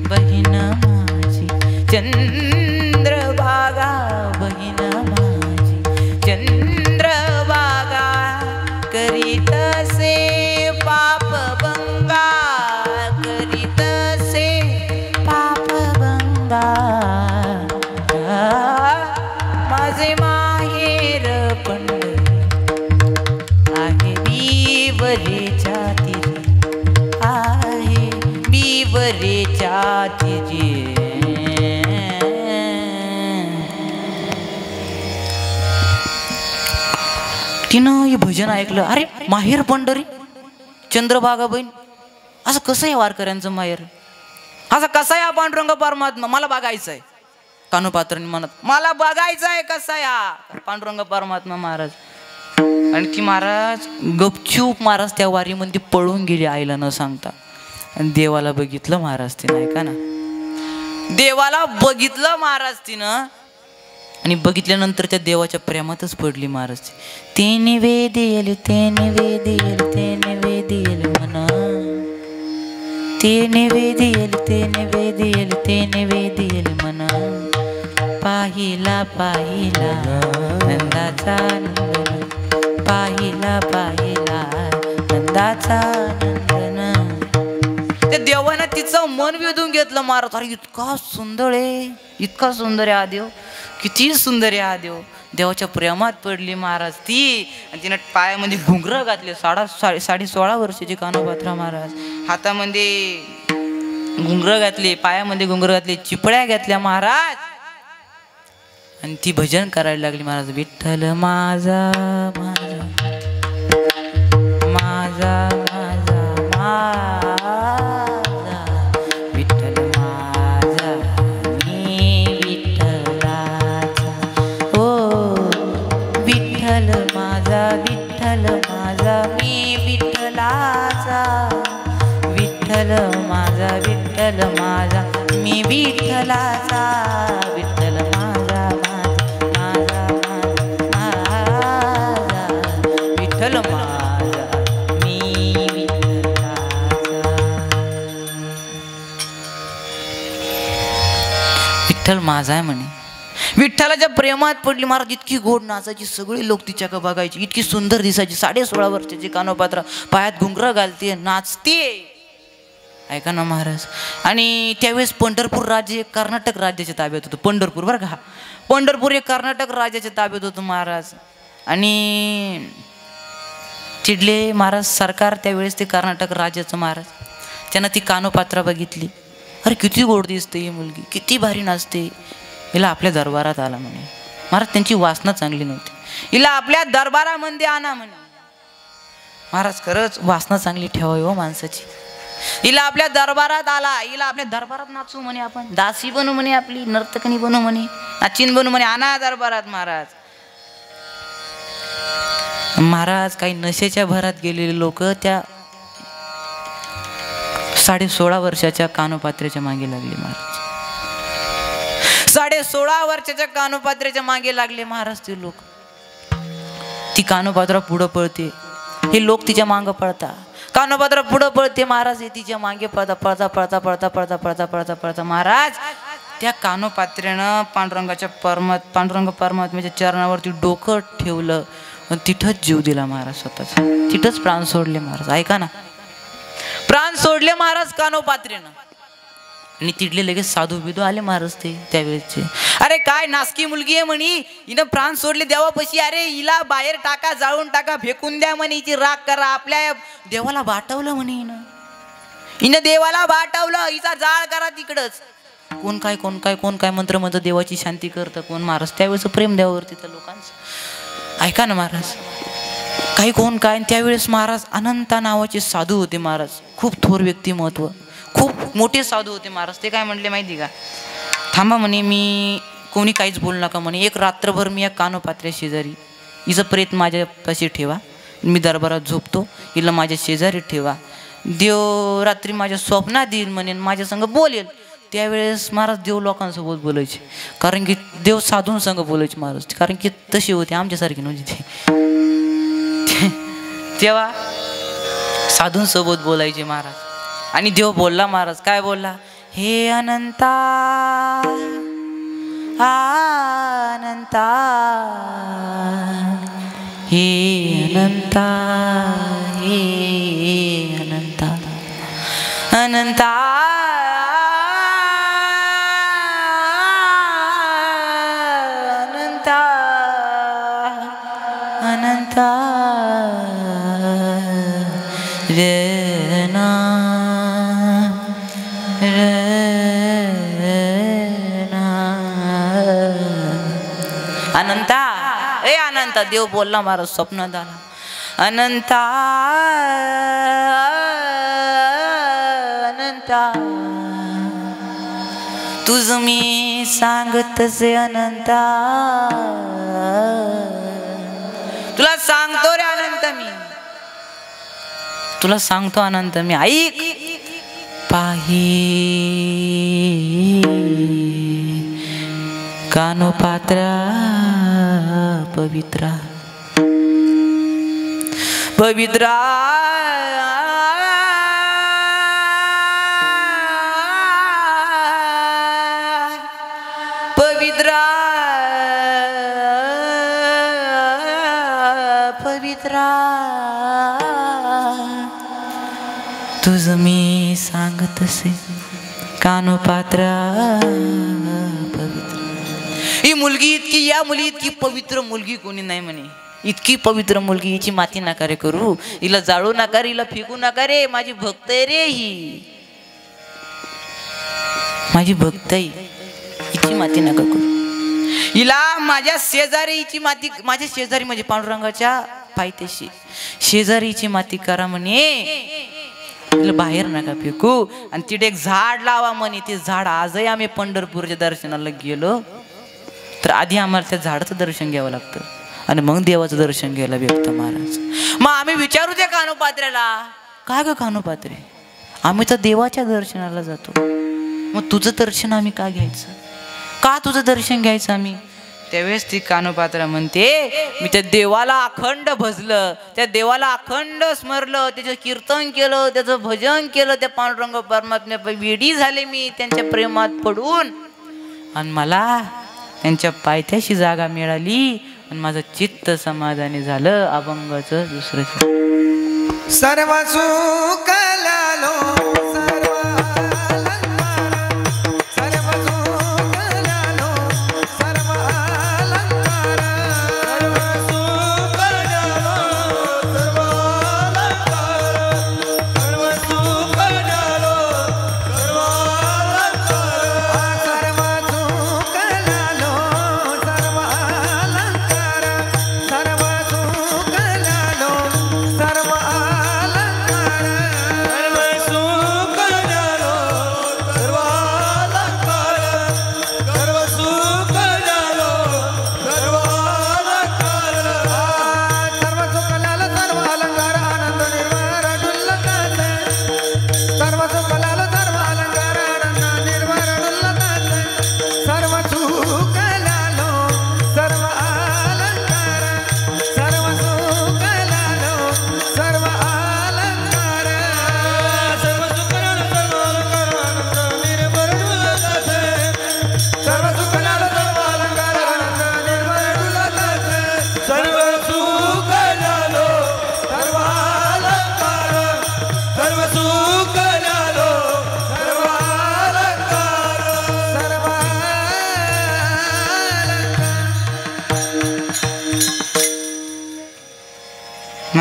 बहीण माझी चंद्रभागा, बहीण माझी चंद्रभागा करीतसे पापभंगा, करीतसे पापभंगा. माझे माहेर पंढरी आहे बिवरेच्या तीरी, आहे बिवरेच्या तीरी. तिनं हे भजन ऐकलं, अरे माहेर पंढरी चंद्रभागा बहीण, असं कसं आहे वारकऱ्यांचं माहेर, असं कसा आहे हा पांडुरंग परमात्मा, मला बघायचं आहे. कानोपात्रांनी म्हणत मला बघायचं आहे कसा आहे पांडुरंग परमात्मा महाराज. आणि ती महाराज गपचूप महाराज त्या वारीमध्ये पळून गेली आईला न सांगता. आणि देवाला बघितलं महाराज तिनं, ऐका ना, देवाला बघितलं महाराज तिनं. आणि बघितल्यानंतर त्या देवाच्या प्रेमातच पडली महाराज. तेने वेदेल, तेने वेदेल, तेने वेदेल म्हणा, तेने वेदेल, तेने वेदेल, तेने वेदेल म्हणा. पाहिला पाहिला नंदाचा नंदन, पाहिला पाहिला नंदाचा नंदन. त्या देवानं तिचं मन वेधून घेतलं महाराज. अरे इतका सुंदर आहे, इतका सुंदर आहे हा देव, किती सुंदर आहे हा देव. देवाच्या प्रेमात पडली महाराज ती. आणि तिनं पायामध्ये घुंगरं घातले, 16.5 वर्षाची कानोपात्रा महाराज. हातामध्ये घुंगरं घातले, पायामध्ये घुंगरं घातले, चिपळ्या घातल्या महाराज. आणि ती भजन करायला लागली महाराज. विठ्ठल माझा माझा माझा माझा माझा, विठ्ठल माझा मी विठ्ठलाचा, ओ विठ्ठल माझा, विठ्ठल माझा मी विठ्ठलाचा, विठ्ठल माझा, विठ्ठल माझा मी विठ्ठलाचा, विठ्ठल माझा माझा माझा, विठ्ठल माझा मी विठ्ठलाचा. विठ्ठल माझा आहे म्हणे. विठ्ठलाच्या प्रेमात पडली महाराज. इतकी गोड नाचायची, सगळे लोक तिच्याकडे बघायची, इतकी सुंदर दिसायची. 16.5 वर्षाची कानोपात्रा, पायात घुंगरं घालते, नाचते, ऐका ना महाराज. आणि त्यावेळेस पंढरपूर राज्य कर्नाटक राज्याच्या ताब्यात होतं. पंढरपूर बरं का, पंढरपूर हे कर्नाटक राज्याच्या ताब्यात होतं महाराज. आणि चिडले महाराज सरकार त्यावेळेस ते कर्नाटक राज्याचं महाराज. त्यानं ती कानोपात्रा बघितली. अरे किती गोड दिसते ही मुलगी, किती भारी नाचते, हिला आपल्या दरबारात आला म्हणे. महाराज त्यांची वासना चांगली नव्हती, हिला आपल्या दरबारामध्ये आणा म्हणे. महाराज खरंच वासना चांगली ठेवावी हो माणसाची. हिला आपल्या दरबारात आला, हिला आपल्या दरबारात नाचू म्हणे, आपण दासी बनू म्हणे, आपली नर्तकनी बनू म्हणे, नाचिन बनू म्हणे, आणा दरबारात महाराज. महाराज काही नशेच्या भरात गेलेले लोक त्या 16.5 वर्षाच्या कानोपात्रेच्या मागे लागले महाराज. 16 वर्षाच्या कानोपात्र्याच्या मागे लागले महाराज ते लोक. ती कानोपात्रा पुढं पळते, हे लोक तिच्या मागं पळता. कानोपात्रा पुढं पळते, महाराज हे तिच्या मागे पळता पळता पळता पळता पळता पळता पळता पळता महाराज त्या कानोपात्र्यानं पांडुरंग परमात्म्याच्या चरणावरती डोकं ठेवलं आणि तिथंच जीव दिला महाराज स्वतःचा. तिथंच प्राण सोडले महाराज. ऐका ना, प्राण सोडले महाराज कानोपात्र्यानं. आणि तिथले लगेच साधू बिधू आले महाराज ते त्यावेळेसचे. अरे काय नासकी मुलगी आहे म्हणी, हिनं प्राण सोडले देवापाशी, अरे हिला बाहेर टाका, जाळून टाका, फेकून द्या म्हणे, हिची राख करा. आपल्या देवाला बाटवलं म्हणे हिनं देवाला बाटवलं, हिचा जाळ करा तिकडच. कोण काय मंत्र म्हणतं, देवाची शांती करतं कोण महाराज. त्यावेळेस प्रेम देवावरती त्या लोकांचं. ऐका ना महाराज, काही कोण काय. त्यावेळेस महाराज अनंता नावाचे साधू होते महाराज, खूप थोर व्यक्तिमत्व, खूप मोठे साधू होते महाराज. ते काय म्हणले माहिती का, थांबा म्हणे, मी कोणी काहीच बोलू नका म्हणे, एक रात्रभर मी या कानोपात्र्या शेजारी, हिचं प्रेत माझ्यापाशी ठेवा, मी दरबारात झोपतो, हिला माझ्या शेजारी ठेवा, देव रात्री माझ्या स्वप्नात येईल म्हणे, माझ्या संग बोलेल. त्यावेळेस महाराज देव लोकांसोबत बोलायचे, कारण की देव साधूंसंग बोलायचे महाराज, कारण की तसे होते, आमच्यासारखे नव्हते ते. तेव्हा साधूंसोबत बोलायचे महाराज. आणि देव बोलला महाराज, काय बोलला, हे अनंता अनंता, हे अनंता, हे अनंता, अनंता अनंता रेना रेना. अनंता, ए अनंता, देव बोलला महाराज स्वप्नात आला, अनंता अनंता, तुझ मी सांगतसे अनंता, तुला सांगतो रे अनंत, मी तुला सांगतो अनंत, मी ऐक. पाही कानोपात्रा पवित्रा पवित्रा, पवित्रा पवित्रा, तुझ मी सांगतसे कानोपात्रा पवित्र. ही मुलगी इतकी, या मुली इतकी पवित्र मुलगी कोणी नाही म्हणे, इतकी पवित्र मुलगी, हिची माती नका रे करू, हिला जाळू नका रे, हिला फेकू नका रे, माझी भक्त आहे रे, ही माझी भक्त आहे, हिची माती नका करू, हिला माझ्या शेजारी, हिची माती माझ्या शेजारी म्हणजे पांडुरंगाच्या पायथ्याशी शेजारीची माती करा म्हणे, तिला बाहेर नका फेकू, आणि तिथे एक झाड लावा म्हणे. ते झाड, आजही आम्ही पंढरपूरच्या दर्शनाला गेलो तर आधी आम्हाला त्या झाडाचं दर्शन घ्यावं लागतं आणि मग देवाचं दर्शन घ्यायला भेटतं महाराज. मग आम्ही विचारू त्या कानोपात्र्याला, काय ग कानोपात्रे, आम्ही तर देवाच्या दर्शनाला जातो, मग तुझं दर्शन आम्ही का घ्यायचं, का तुझं दर्शन घ्यायचं आम्ही. त्यावेळेस ती कानोपात्रा म्हणते, मी त्या देवाला अखंड भजलं, त्या देवाला अखंड स्मरलं, त्याचं कीर्तन केलं, त्याचं भजन केलं, त्या पांडुरंग परमात्म्या वेडी झाले मी त्यांच्या प्रेमात पडून, आणि मला त्यांच्या पायथ्याशी जागा मिळाली आणि माझं चित्त समाधानी झालं. अभंगाचं दुसरं
सर्व सुख लालो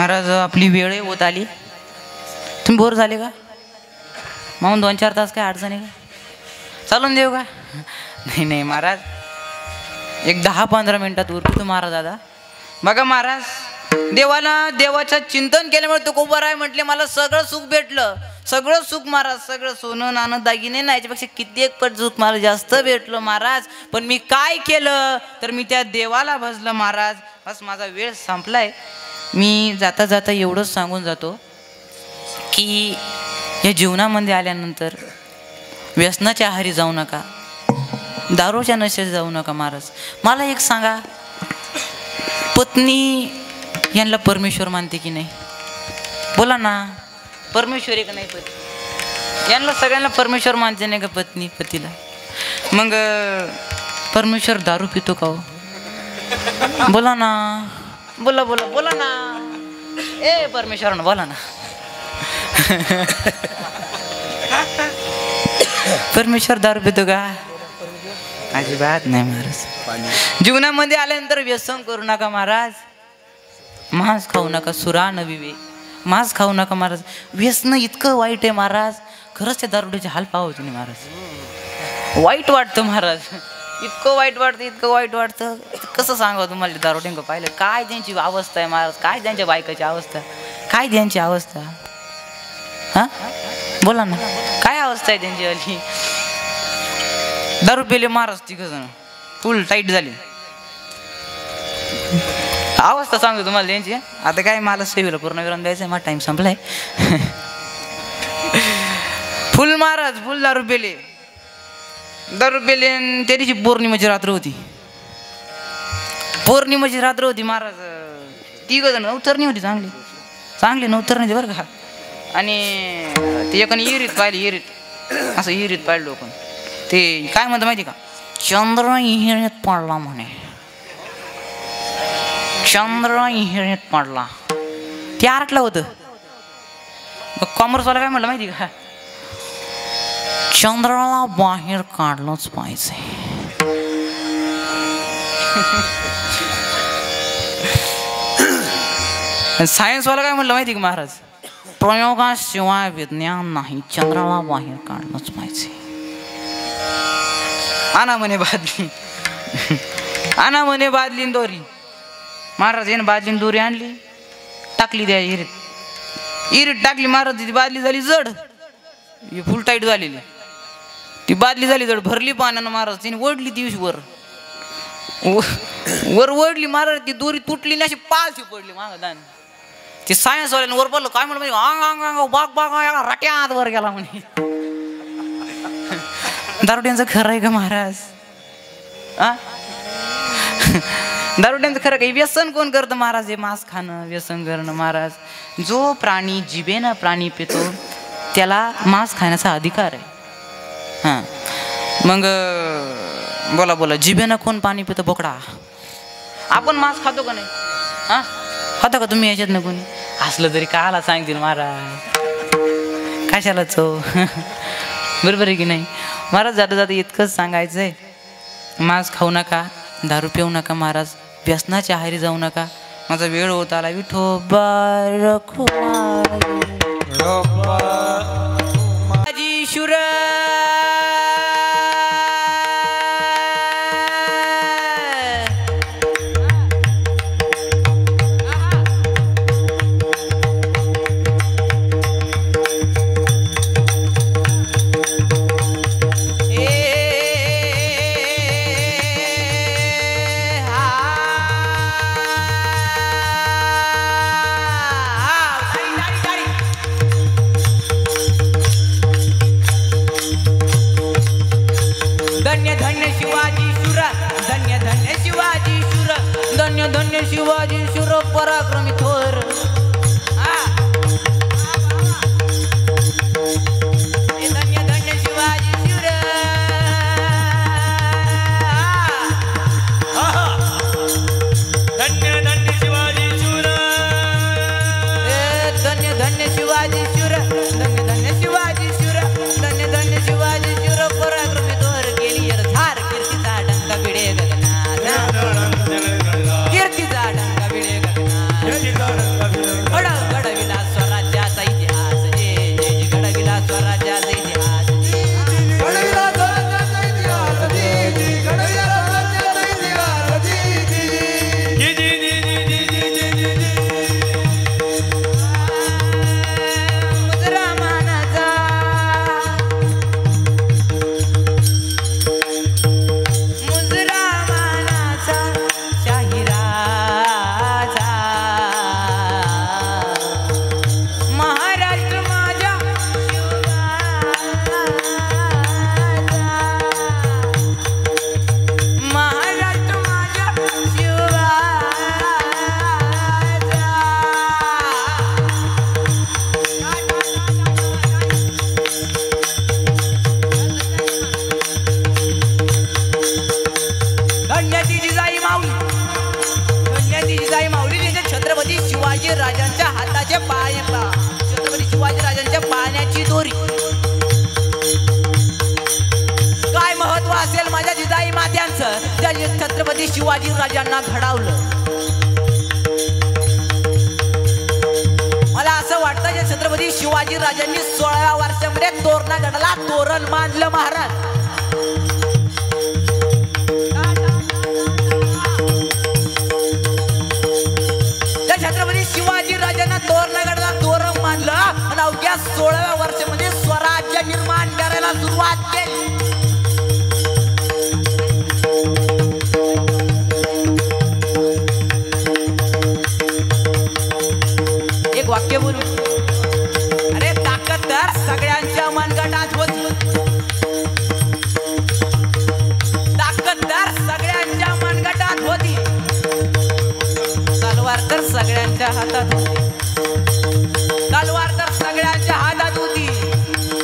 महाराज आपली वेळ होत आली. तुम्ही बोर झाले का? मग 2-4 तास काय अडचण आहे का? चालून देऊ का? नाही नाही महाराज, एक 10-15 मिनिटात उरतो महाराज. दादा बघा महाराज, देवाचं चिंतन केल्यामुळे तुकोबाराय म्हटले मला सगळं सुख भेटलं. सगळं सुख महाराज, सगळं सोनं नाणं दागिने ना, याच्यापेक्षा कित्येक पट सुख मला जास्त भेटलं महाराज. पण मी काय केलं तर मी त्या देवाला भजलं महाराज. बस माझा वेळ संपलाय. मी जाता जाता एवढंच सांगून जातो की या जीवनामध्ये आल्यानंतर व्यसनाच्या आहारी जाऊ नका, दारूच्या नशेत जाऊ नका महाराज. मला एक सांगा, पत्नी यांना परमेश्वर मानते की नाही? बोला ना, परमेश्वर आहे का नाही? पती यांना सगळ्यांना परमेश्वर मानते नाही का? पत्नी पतीला. मग परमेश्वर दारू पितो का हो? बोला ना, बोला बोला बोला ना. ए परमेश्वर बोला ना. परमेश्वर दारू पितो का? अजिबात नाही महाराज. जीवनामध्ये आल्यानंतर व्यसन करू नका महाराज. मांस खाऊ नका, सुरा न विवे. मांस खाऊ नका महाराज. व्यसन इतकं वाईट आहे महाराज, खरंच त्या दारुड्याचे हाल पाहू तुम्ही महाराज. वाईट वाटतं महाराज, इतकं वाईट वाटतं, इतकं वाईट वाटतं. कसं सांगावं तुम्हाला? दारुड्यांक पाहिलं काय त्यांची अवस्था आहे महाराज, काय त्यांच्या बायकाची अवस्था, काय त्यांची अवस्था. हा बोला ना, काय अवस्था आहे त्यांची वाली? दारू पेले महाराज तिघजण, फुल टाईट झाली अवस्था. सांगतो तुम्हाला त्यांची. आता काय मला सेवेला पूर्ण विराम द्यायचं आहे, माझा टाइम संपलाय. फुल महाराज, फुल दारू पेले. दारू पेले. त्या दिवशी पौर्णिमेची रात्र होती. पौर्णिमेची रात्र होती महाराज. तिघजण नवतरणी होती, चांगली चांगली नवतरणी होती बरं का. आणि ते एकाने इरीत पाहिली, इरीत असं इरीत पाहिलं लोक. ते काय म्हणतं माहिती का? चंद्र इहिरीत पडला म्हणे, चंद्र इहिरीत पडला. ते आरटलं होतं. मग कॉमर्सवाला काय म्हटलं माहिती का? चंद्राला बाहेर काढलंच पाहिजे. सायन्सवाला काय म्हटलं माहिती का महाराज? प्रयोगाशिवाय विज्ञान नाही, चंद्राला बाहेर काढलंच पाहिजे. आणा म्हणे बादली, आणा म्हणे बादली दोरी. महाराज याने बादलीन दोरी आणली, टाकली द्या इरीत. इरीत टाकली महाराज. ती बादली झाली जड, फुल टाईट झालेली. ती बादली झाली जड, भरली पाण्यानं महाराज. तिने ओढली ती वर वर ओढली महाराज. ती दोरी तुटली नाही, अशी पालथी पडली मागं दान. ते सायन्सवाल्यानं वर पडलं. काय म्हणलं अंग अंग अंग बाग बाग राट्यात वर गेला म्हणे. दारुड्यांचं खरं आहे का महाराज? दारुड्यांचं खरं काही? व्यसन कोण करतं महाराज? हे मांस खाणं, व्यसन करणं महाराज. जो प्राणी जिभेनं प्राणी पितो त्याला मांस खाण्याचा अधिकार आहे. हां मग बोला बोला, जिभेनं कोण पाणी पितं? बोकडा. आपण मांस खातो का नाही? हां खाता का तुम्ही? याच्यात ना कोणी असलं तरी काला सांगतील महाराज, कशाला चव. बरोबर आहे की नाही महाराज? जाता जाता इतकंच सांगायचं आहे, मांस खाऊ नका, दारू पिऊ नका महाराज, व्यसनाच्या आहारी जाऊ नका. माझा वेळ होत आला. विठोबा शुर धन्य शिवाजी शूर पराक्रमी थोर. धन्य धन्य शिवाजी शूर.
धन्य धन्य शिवाजी शूर.
धन्य धन्य शिवाजी शूर. धन्य धन्य शिवाजी शूर. धन्य धन्य शिवाजी शूर पराक्रमी थोर. केली झार कीर्तीचा डंका भिडे गगनात. कीर्तीचा डंका भिडे गगनात. शिवाजी राजांना घडवलं. मला असं वाटतं की छत्रपती शिवाजी राजांनी 16व्या वर्षामध्ये तोरणागडाला तोरण बांधलं महाराज. त्या छत्रपती शिवाजी राजांना तोरणागडाला तोरण बांधलं आणि अवघ्या 16व्या वर्षामध्ये स्वराज्य निर्माण करायला सुरुवात केली. एक वाक्य बोलू. अरे ताकद तर सगळ्यांच्या मनगटात होती. ताकद तर सगळ्यांच्या मनगटात होती. तलवार तर सगळ्यांच्या हातात होती. तलवार तर सगळ्यांच्या हातात होती.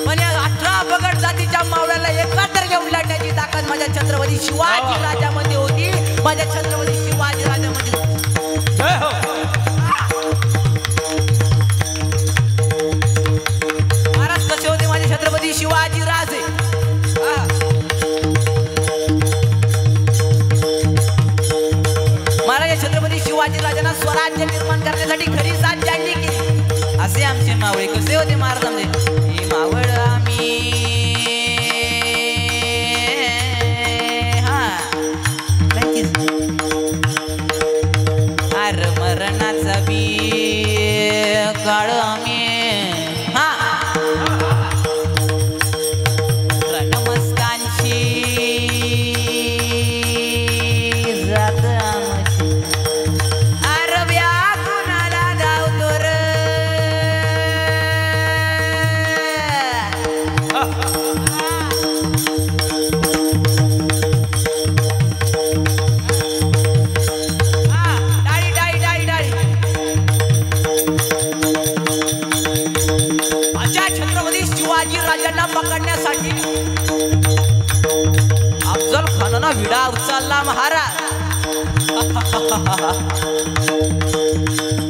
पण या 18 बगड जातीच्या मावळ्याला एकत्र घेऊन लढण्याची ताकद माझ्या छत्रपती शिवाजी राजामध्ये होती. माझ्या छत्रपती शिवाजी राजामध्ये होती.
जय हो.
महाराज कसे होते माझे छत्रपती शिवाजी राजे. महाराज छत्रपती शिवाजी राजांना स्वराज्य निर्माण करण्यासाठी खरी साथ ज्यांनी केली असे आमचे मावळे. कसे होते महाराज आमचे. हे मावळ आम्ही अर मरणाचा बी काळ आम्ही रणमस्कांची जात आमची. अरब्या कुणाला धावतो र. डाळी डाळी डाळी डाळी. माझ्या छत्रपती शिवाजी राजांना पकडण्यासाठी अफजल खानानं विडा उचलला महाराज.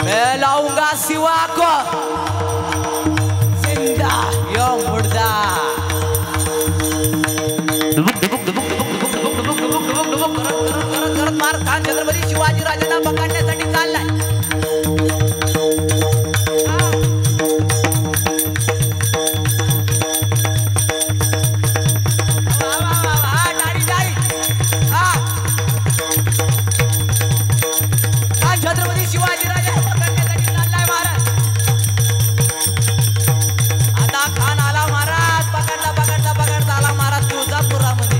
मैं लाऊंगा सिवा को जिंदा या मुर्दा. करत मार खान छत्रपती शिवाजी राजांना पकडण्यासाठी चाललाय. छत्रपती शिवाजी राजा पकडण्यासाठी चाललाय महाराज. आता खान आला महाराज. पकडता पकडता पकडता आला महाराज तुळजापुरामध्ये.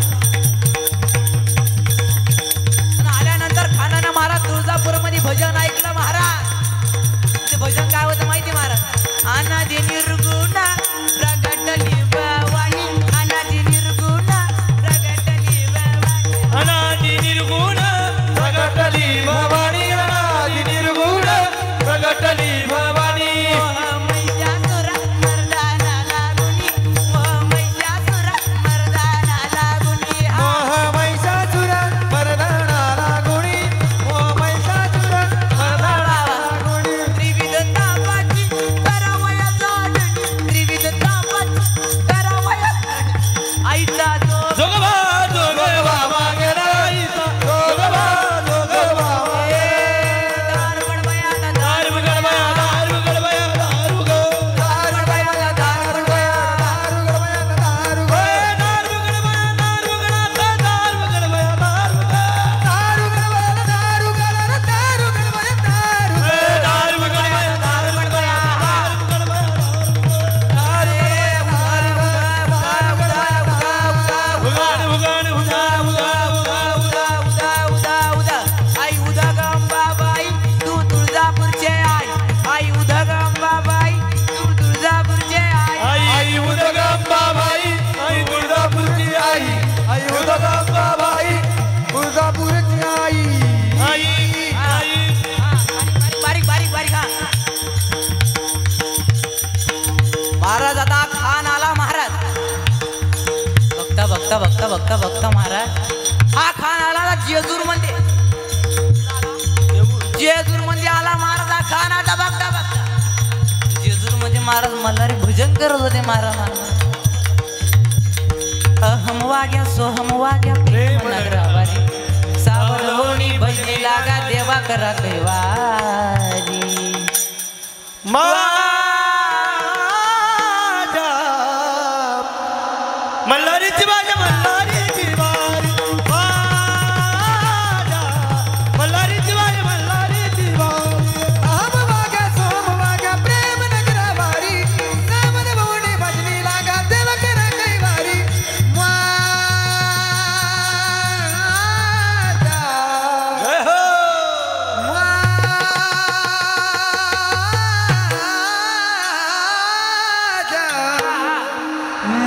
आणि आल्यानंतर खानानं महाराज तुळजापूरमध्ये भजन ऐकलं महाराज. ते भजन काय होतं माहिती महाराज. अनादि निर्गुणा प्रगटली भवानी. अनादि निर्गुणा प्रगटली भवानी.
अनादि निर्गुण प्रगटली भवानी. अनादि निर्गुण प्रगटली भवानी.
महिषासुर मर्दाना लागुनी. महिषासुर मर्दाना लागुनी.
महिषासुर मर्दाना लागुनी. महिषासुर मर्दाना लागुनी.
त्रिविध तापाची करावया जाणणी. त्रिविध तापाची करावया जाणणी. आईचा जो
जोगवा जोगवा मागेरा आईचा. जोगवा जोगवा.
दार गडबया दार
दारू गडबया दारू गडबया दारू ग.
दार गडबया दार गडबया.
दारू गडबया दारू
दारू गडबया दारू गडा दारू गडबया दारू ग.
दारू गडबया दारू गडबया दारू गडबया दारू
दारू गडबया दारू गडबया दारू गडबया. उगाड उगाड उगा उगा उगा उगा.
आई उदा गंबाबाई तू तुळजापूरचे आई. आई उदा गंबाबाई तू तुळजापूरचे आई.
आई उदगंबाबाई आई तुळजापूरची आई.
आई उदगंबाबाई तुळजापूरची आई.
आई आई.
बारीक बारीक बारीक हा. महाराज आता खान आला महाराज. बघता बघता बघता बघता बघता महाराज हा खान आला जेजूर मध्ये. जेजूर मध्ये आला महाराज हा खान. आता बघता बघता जेजूर मध्ये महाराज मल्हारी भजन करत होते महाराज. अहम वाग्या सोहम वाग्या प्रेम नगरावारी. बाबलोनी भजनी लागा देवा करा कैवारी
माझ्या मल्हारीची माझ्या मल्हारीची वारी माझ्या मल्हारीची माझ्या मल्हारीची वारी
आम वागा सोम वागा प्रेम नगरा वारी सामन भवनी भजनी लागा देव करा कैवारी माझ्या
जय हो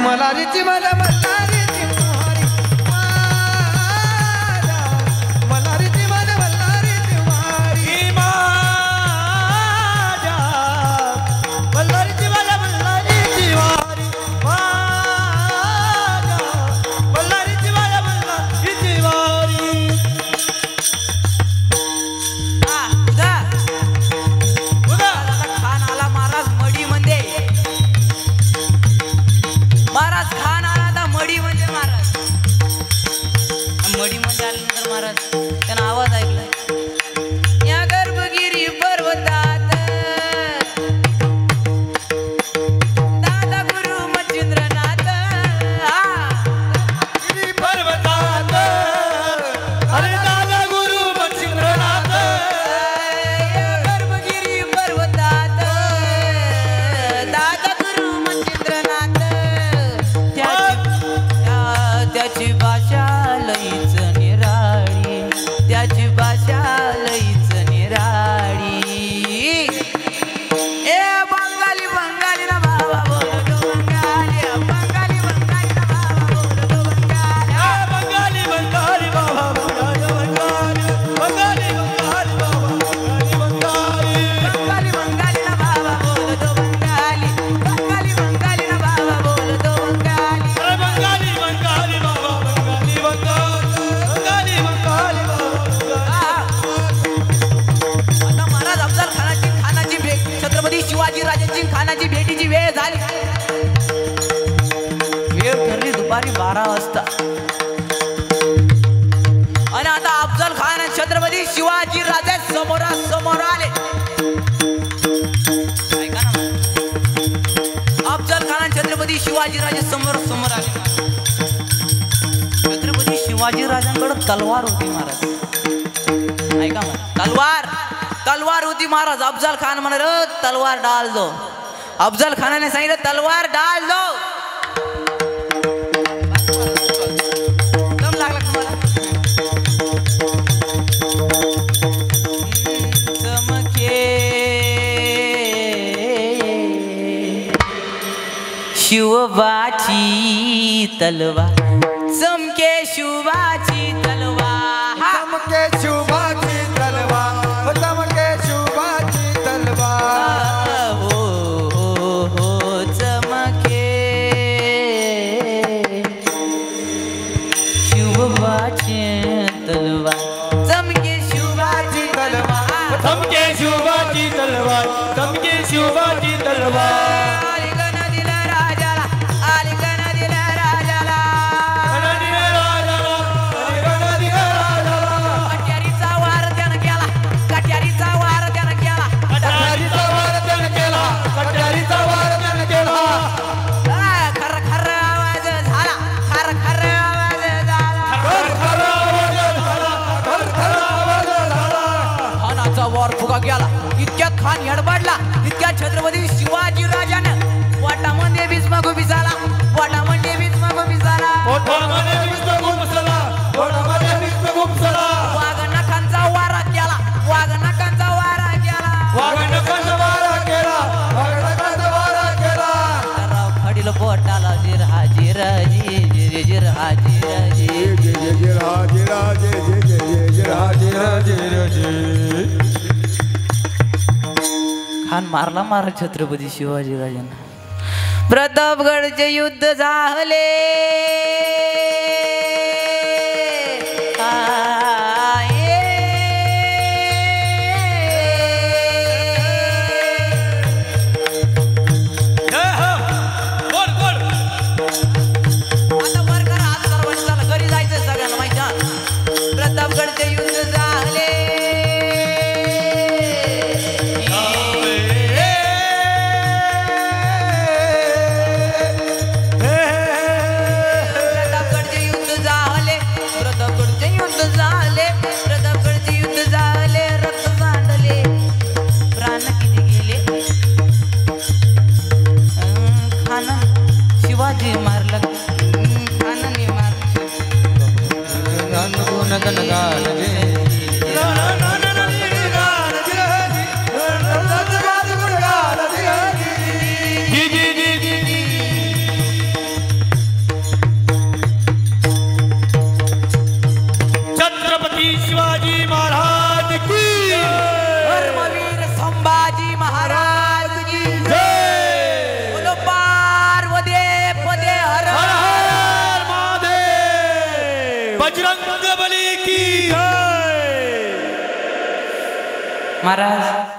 मल्हारीची माझ्या मल्हारीची मोहरी माझ्या मल्हारीची माझ्या मल्हारीची मोहरी
की माझ्या मल्हारीची माझ्या मल्हारीची वारी माझ्या मल्हारीची माझ्या मल्हारीची वारी
उदा
उदा
खान आला महाराज मडी मध्ये महाराज खान आला आता मडी मध्ये महाराज मडी मध्ये आल्यानंतर महाराज त्यानं आवाज ऐकलाय या गर्भगिरी पर्वतात दादा गुरु मच्छिंद्रनाथ
पर्वतात अरे दादा गुरु मच्छिंद्रनाथ
या गर्भगिरी पर्वतात दादा गुरु मच्छिंद्रनाथ त्याची भाषा लईच निराळी त्याची भाषा लईच निराळी ए बंगाली बंगाली ना बाबा बोलतो बंगाली बंगाली बंगाली ना बाबा बोलतो बंगाली
बंगाली बंगाली बाबा बंगाली बंगाली बंगाली बाबा बंगाली
बंगाली बंगाली ना बाबा बोलतो बंगाली बंगाली बंगाली ना बाबा बोलतो बंगाली
अरे बंगाली बंगाली बाबा बंगाली बंगाली बंगाली बाबा
आता महाराज अफजल खानाची भेट छत्रपती शिवाजी राजांची खानाची भेटीची वेळ झाली वेळ ठरली दुपारी 12 वाजता आणि आता अफजल खान आणि छत्रपती शिवाजी राजा समोर आले ऐका ना अफजल खान आणि छत्रपती शिवाजी राजे समोर आले छत्रपती शिवाजी राजांकडे तलवार होती महाराज ऐका मला तलवार होती महाराज अफजल खान म्हणाले तलवार डाल दो अफजल खानाने सांगितलं तलवार डाल दो दम लागला तुम्हाला चमके शिवबाची तलवार चमके शिवबाची तलवार
चमके शुभाची तलवार चमके शुभाची तलवार
हो चमके शिवबाची तलवार चमके शिवबाची तलवार
थमके शिवबाची तलवार थमके शिवबाची तलवार
आलिंगन दिलं राजाला आलिंगन दिलं राजाला
गणदिन राजाला गणदिन राजाला
कट्यारीचा वार त्यानं केला कट्यारीचा वार त्यानं केला
कट्यारीचा वार त्यानं केला कट्यारीचा वार त्यानं केला
खर खर आवाज झाला खर खर आवाज झाला
खर आवाज झाला खर आवाज झाला
खानाचा वार फुगा गेला इतक्यात खान हडबडला इतक्यात छत्रपती शिवाजी राजानं वाटामध्ये भीष्म घुबिसाला वाटामध्ये भीष्म घुबिसाला
पोटामध्ये विष्णू घुमसला पोटामध्ये विष्णू घुमसला
वाघ नखांचा वारा केला वाघ नखांचा वारा केला
वाघनकाचा वारा केला वाघनकाचा वारा केला
राव खडील बोटाला जिरहा जिराजी जिरे जिरहा जिराजी खान मारला छत्रपती शिवाजी राजांना प्रतापगडचे युद्ध झाले प्रतापगडचे शिवाजी मारला आनंदी मारला
गुण गण गान
छत्रपती शिवाजी महाराज की
धर्मवीर संभाजी महाराज की
जय
बोलो पार्वती पदे हर
हर हर महादेव बजरंग बली की जय
महाराज